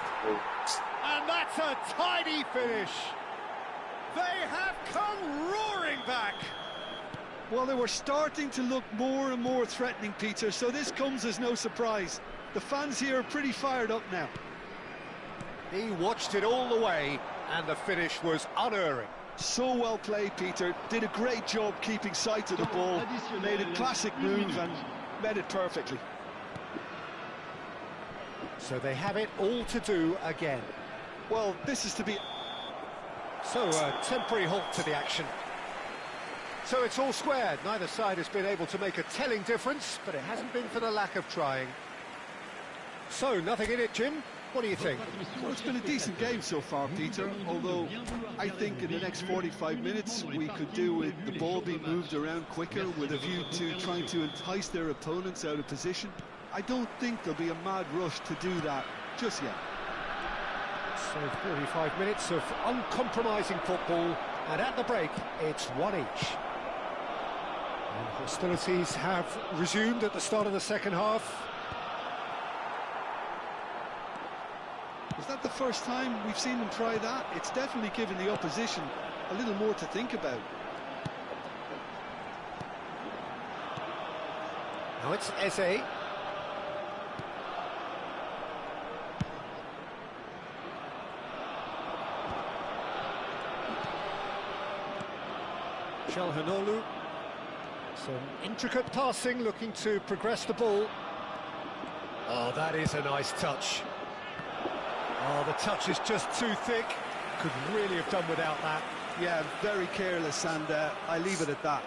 And that's a tidy finish. They have come roaring back. Well, they were starting to look more and more threatening, Peter, so this comes as no surprise. The fans here are pretty fired up now. He watched it all the way, and the finish was unerring. So well played, Peter. Did a great job keeping sight of the ball. Made a classic move and met it perfectly. So they have it all to do again. Well, this is to be... So a temporary halt to the action. So it's all squared. Neither side has been able to make a telling difference, but it hasn't been for the lack of trying. So, nothing in it, Jim. What do you think? Well, it's been a decent game so far, Peter, although I think in the next 45 minutes we could do with the ball being moved around quicker with a view to trying to entice their opponents out of position. I don't think there'll be a mad rush to do that just yet. So 45 minutes of uncompromising football, and at the break it's one each. And hostilities have resumed at the start of the second half. Is that the first time we've seen them try that? It's definitely given the opposition a little more to think about. Now it's Eze. Çalhanoğlu. Some intricate passing, looking to progress the ball. Oh, that is a nice touch. Oh, the touch is just too thick. Could really have done without that. Yeah, very careless, and I leave it at that.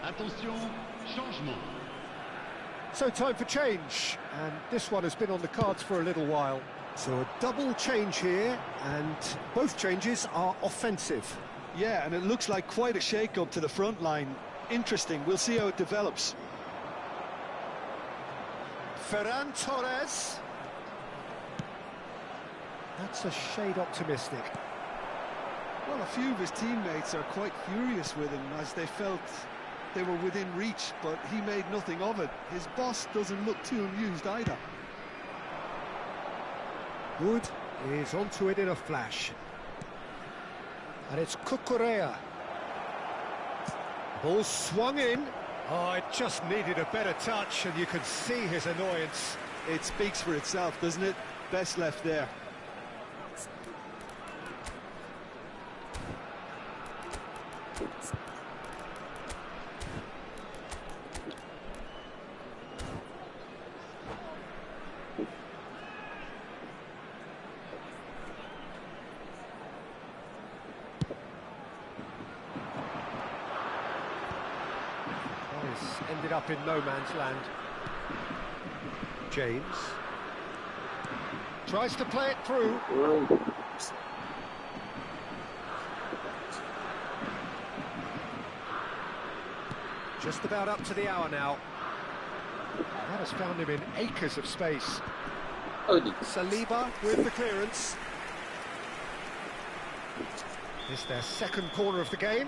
Attention, changement. So time for change, and this one has been on the cards for a little while. So a double change here, and both changes are offensive. Yeah, and it looks like quite a shake-up to the front line. Interesting, we'll see how it develops. Ferran Torres. That's a shade optimistic. Well, a few of his teammates are quite furious with him as they felt they were within reach, but he made nothing of it. His boss doesn't look too amused either. Wood is onto it in a flash. And it's Cucurella. Ball swung in. Oh, it just needed a better touch, and you could see his annoyance. It speaks for itself, doesn't it? Best left there. Ended up in no man's land. James tries to play it through. Just about up to the hour now. That has found him in acres of space. Saliba with the clearance. This is their second corner of the game.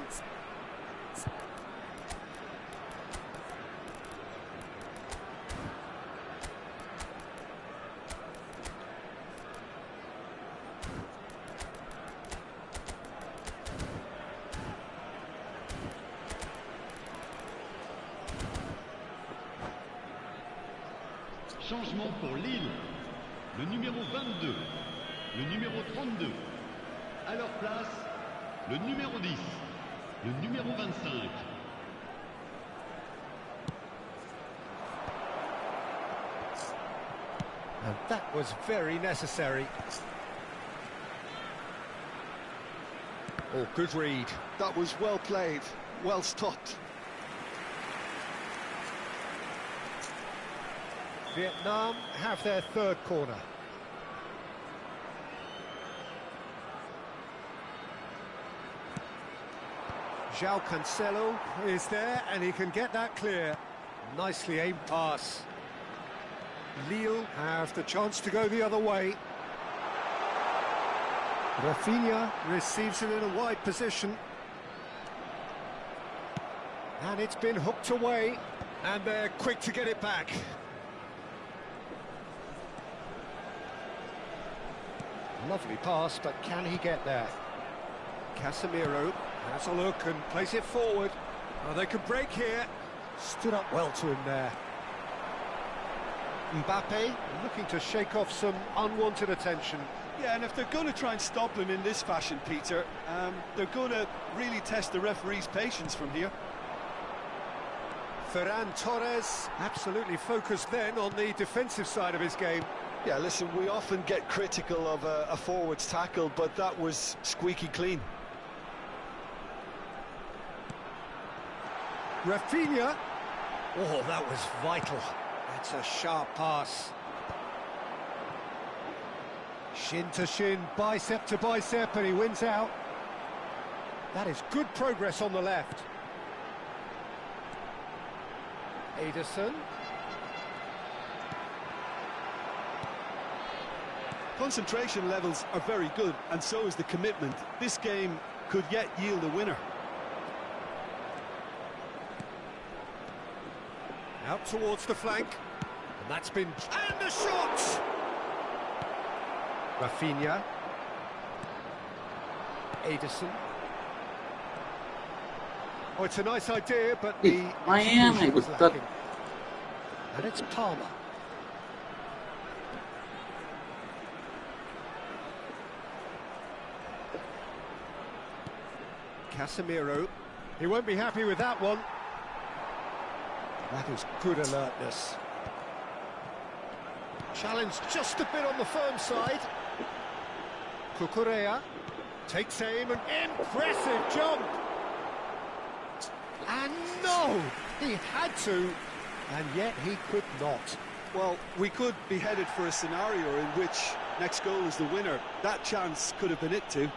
Changement pour Lille. Le numéro 22, le numéro 32. À leur place, le numéro 10, le numéro 25. And that was very necessary. Oh, good read. That was well played, well stopped. Vietnam have their third corner. João Cancelo is there and he can get that clear. Nicely aimed pass. Lille have the chance to go the other way. Rafinha receives it in a wide position. And it's been hooked away. And they're quick to get it back. Lovely pass, but can he get there? Casemiro has a look and plays it forward. Oh, they can break here. Stood up well to him there. Mbappe looking to shake off some unwanted attention. Yeah, and if they're going to try and stop him in this fashion, Peter, they're going to really test the referee's patience from here. Ferran Torres absolutely focused then on the defensive side of his game. Yeah, listen, we often get critical of a forward's tackle, but that was squeaky clean. Rafinha. Oh, that was vital. That's a sharp pass. Shin to shin, bicep to bicep, and he wins out. That is good progress on the left. Ederson. Concentration levels are very good, and so is the commitment. This game could yet yield a winner. Out towards the flank. And that's been... And the shot! Rafinha. Ederson. Oh, it's a nice idea, but the... Miami was was lacking. And it's Palmer. Casemiro. He won't be happy with that one. That is good alertness. Challenge just a bit on the firm side. Cucurella takes aim, an impressive jump. And no, he had to, and yet he could not. Well, we could be headed for a scenario in which next goal is the winner. That chance could have been it too.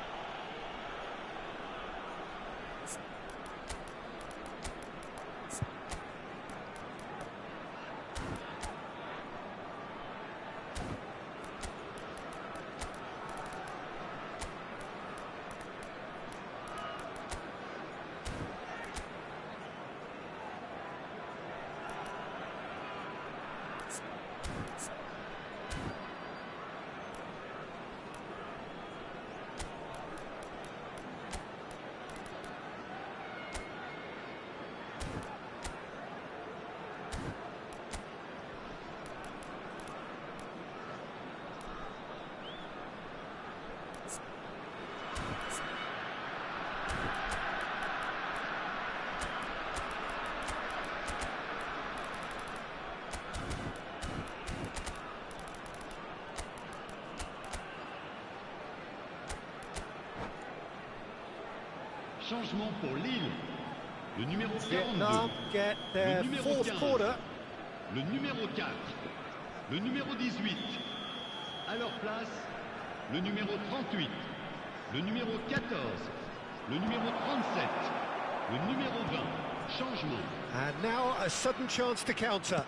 Changement pour Lille. Le numéro 42. Vietnam get their le numéro fourth 15. quarter. Le numéro 4. Le numéro 18. À leur place, le numéro 38. Le numéro 14. Le numéro 37. Le numéro 20. Changement. And now a sudden chance to counter.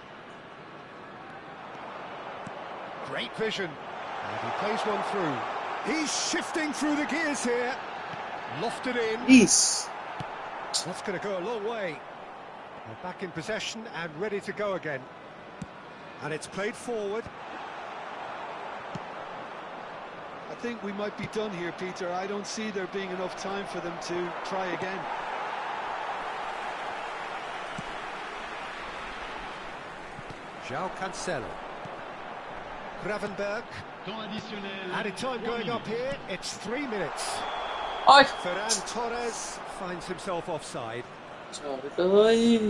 Great vision. And he plays one through. He's shifting through the gears here. Lofted in. Yes. That's going to go a long way. They're back in possession and ready to go again. And it's played forward. I think we might be done here, Peter. I don't see there being enough time for them to try again. João Cancelo. Gravenberg. Temps additionnel. Added time 3 going up minutes. here. It's 3 minutes. Ôi Ferran Torres finds himself offside. trời đất ơi.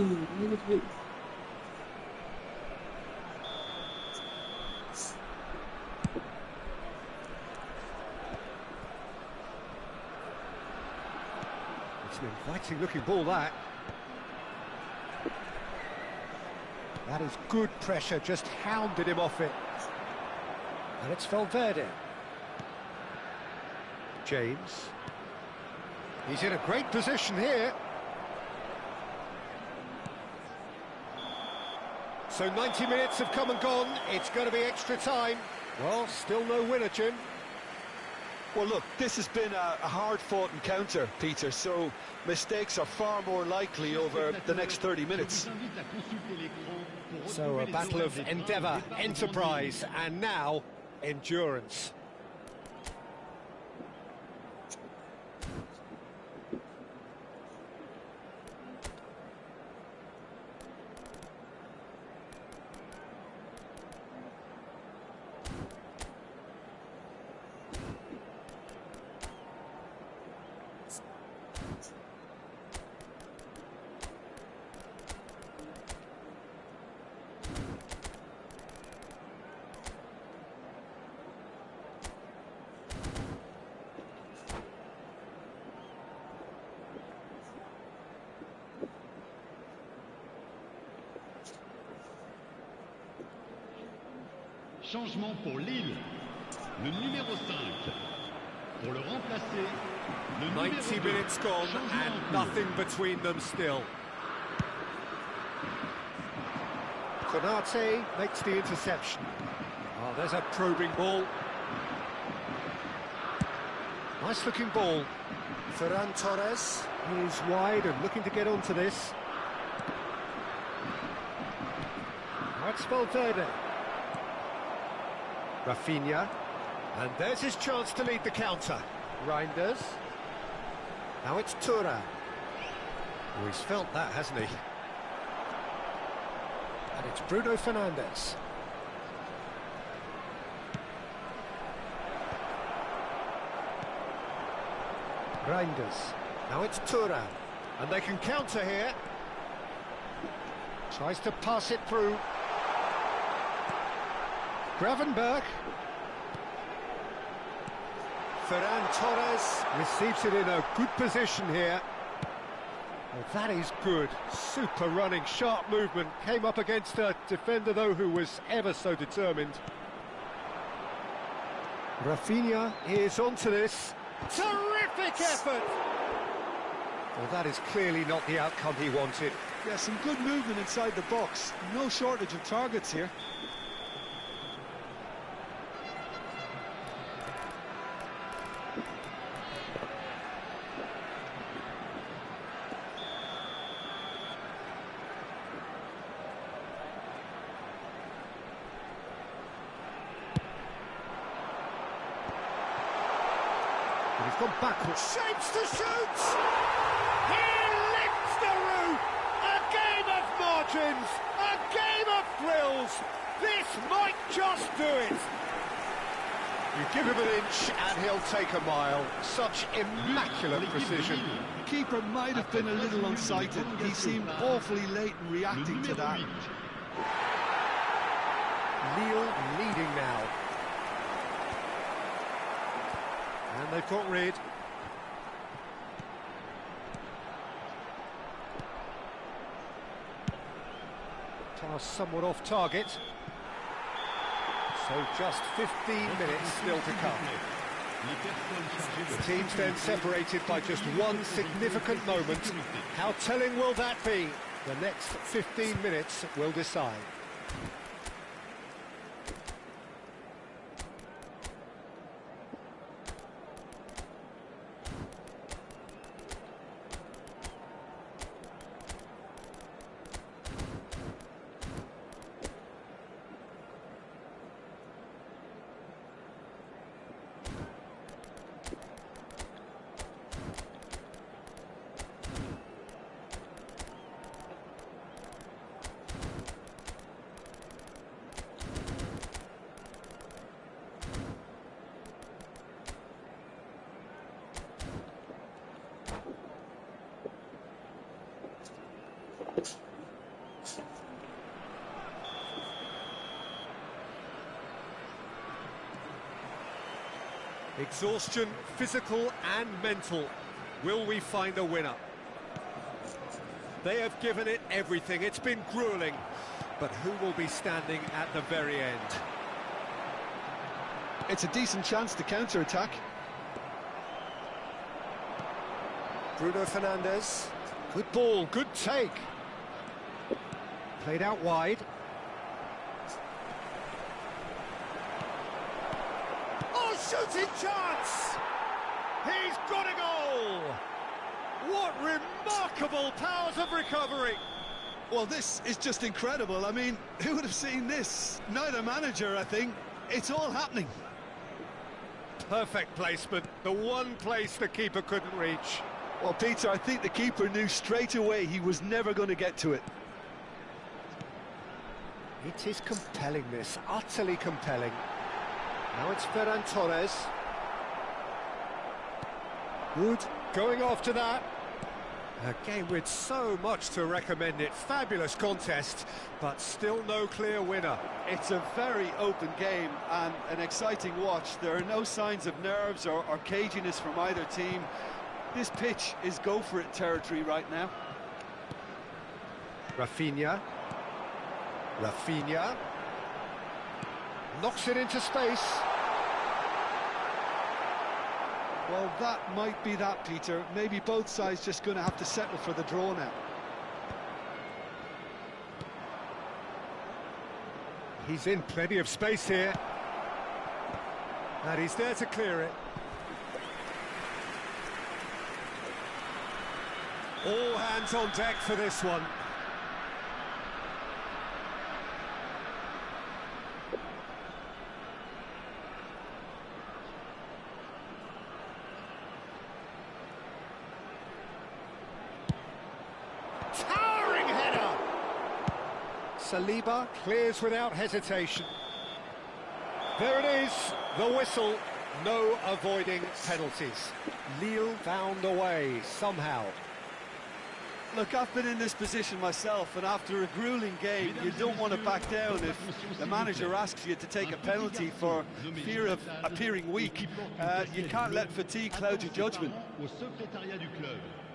It's an inviting looking ball, that. That is good pressure, just hounded him off it. And it's Valverde. James. He's in a great position here. So 90 minutes have come and gone. It's going to be extra time. Well, still no winner, Jim. Well, look, this has been a hard-fought encounter, Peter, so mistakes are far more likely over the next 30 minutes. So a battle of endeavour, enterprise, and now endurance. Changement pour Lille. Le numéro 5. Pour le remplacer, le numéro 90 2. minutes gone Changement and en cours. nothing between them still. Konate makes the interception. Oh, there's a probing ball. Nice looking ball. Ferran Torres is wide and looking to get onto this. Now it's Valverde. Rafinha. And there's his chance to lead the counter. Reinders. Now it's Thuram. Oh, he's felt that, hasn't he? And it's Bruno Fernandes. Reinders. Now it's Thuram. And they can counter here. Tries to pass it through. Gravenberg. Ferran Torres receives it in a good position here. Well, that is good. Super running, sharp movement. Came up against a defender, though, who was ever so determined. Rafinha is onto this. Terrific effort! Well, that is clearly not the outcome he wanted. Yeah, some good movement inside the box. No shortage of targets here. And he's gone backwards. Shapes to shoot! He lifts the roof! A game of margins! A game of thrills! This might just do it! You give him an inch and he'll take a mile. Such immaculate precision. The keeper might have been a little unsighted. He seemed awfully late in reacting to that. Lille leading now. And they've got rid. Pass somewhat off target. So just 15 minutes still to come. The teams then separated by just one significant moment. How telling will that be? The next 15 minutes will decide. Exhaustion, physical and mental. Will we find a winner? They have given it everything. It's been grueling. But who will be standing at the very end? It's a decent chance to counter-attack. Bruno Fernandes. Good ball, good take. Played out wide. Oh, shooting chance! He's got a goal! What remarkable powers of recovery! Well, this is just incredible. I mean, who would have seen this? Neither manager, I think. It's all happening. Perfect placement, the one place the keeper couldn't reach. Well, Peter, I think the keeper knew straight away he was never going to get to it. It is compelling, this, utterly compelling. Now it's Ferran Torres. Good, going after that. A game with so much to recommend it. Fabulous contest, but still no clear winner. It's a very open game and an exciting watch. There are no signs of nerves or caginess from either team. This pitch is go-for-it territory right now. Rafinha. Rafinha. Knocks it into space. Well, that might be that, Peter. Maybe both sides just going to have to settle for the draw now. He's in plenty of space here. And he's there to clear it. All hands on deck for this one. Towering header! Saliba clears without hesitation. There it is, the whistle. No avoiding penalties. Lille found a way, somehow. Look, I've been in this position myself, and after a grueling game, you don't want to back down if the manager asks you to take a penalty for fear of appearing weak. You can't let fatigue cloud your judgment.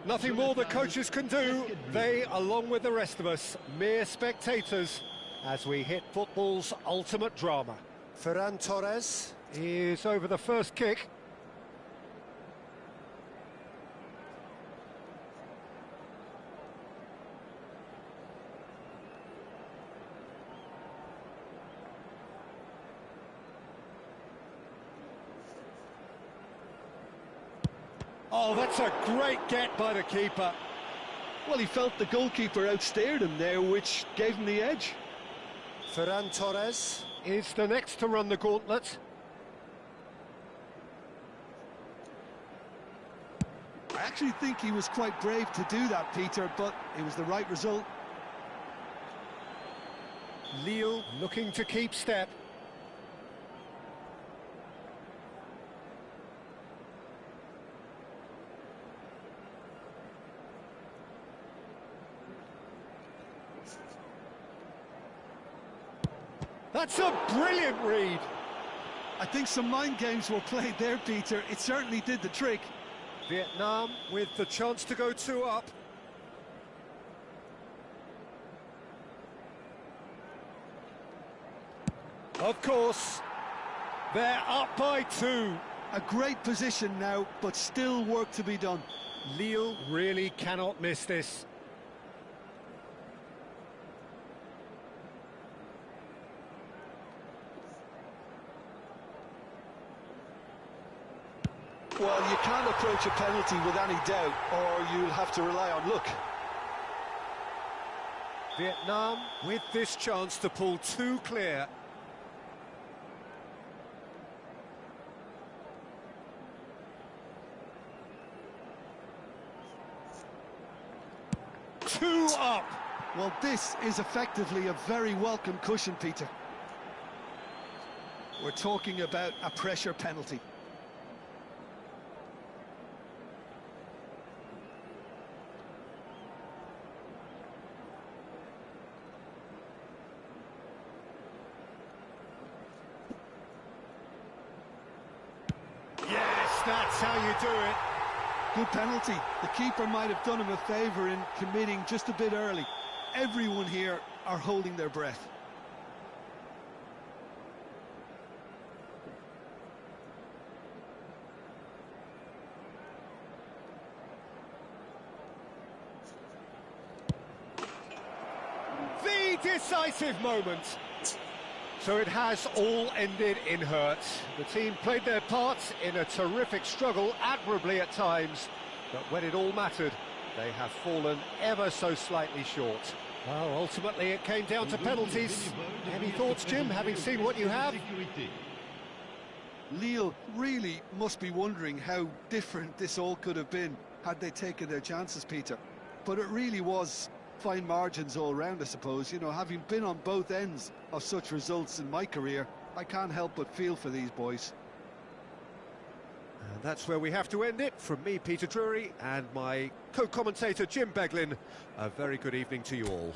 Nothing more the coaches can do. They, along with the rest of us, mere spectators, as we hit football's ultimate drama. Ferran Torres is over the first kick. Oh, that's a great get by the keeper. Well, he felt the goalkeeper outstared him there, which gave him the edge. Ferran Torres is the next to run the gauntlet. I actually think he was quite brave to do that, Peter, but it was the right result. Lille looking to keep step. That's a brilliant read. I think some mind games were played there, Peter. It certainly did the trick. Vietnam with the chance to go 2 up. Of course, they're up by 2. A great position now, but still work to be done. Lille really cannot miss this. Well, you can't approach a penalty with any doubt, or you'll have to rely on luck. Vietnam with this chance to pull 2 clear. Two up. Well, this is effectively a very welcome cushion, Peter. We're talking about a pressure penalty. how you do it. Good penalty. The keeper might have done him a favour in committing just a bit early. Everyone here are holding their breath. The decisive moment. So it has all ended in hurt. The team played their part in a terrific struggle, admirably at times, but when it all mattered, they have fallen ever so slightly short. Well, ultimately it came down to penalties. Any thoughts, Jim, having seen what you have? Lille really must be wondering how different this all could have been had they taken their chances, Peter. But it really was fine margins all round, I suppose. You know, having been on both ends of such results in my career, I can't help but feel for these boys. And that's where we have to end it. From me, Peter Drury, and my co-commentator, Jim Beglin, a very good evening to you all.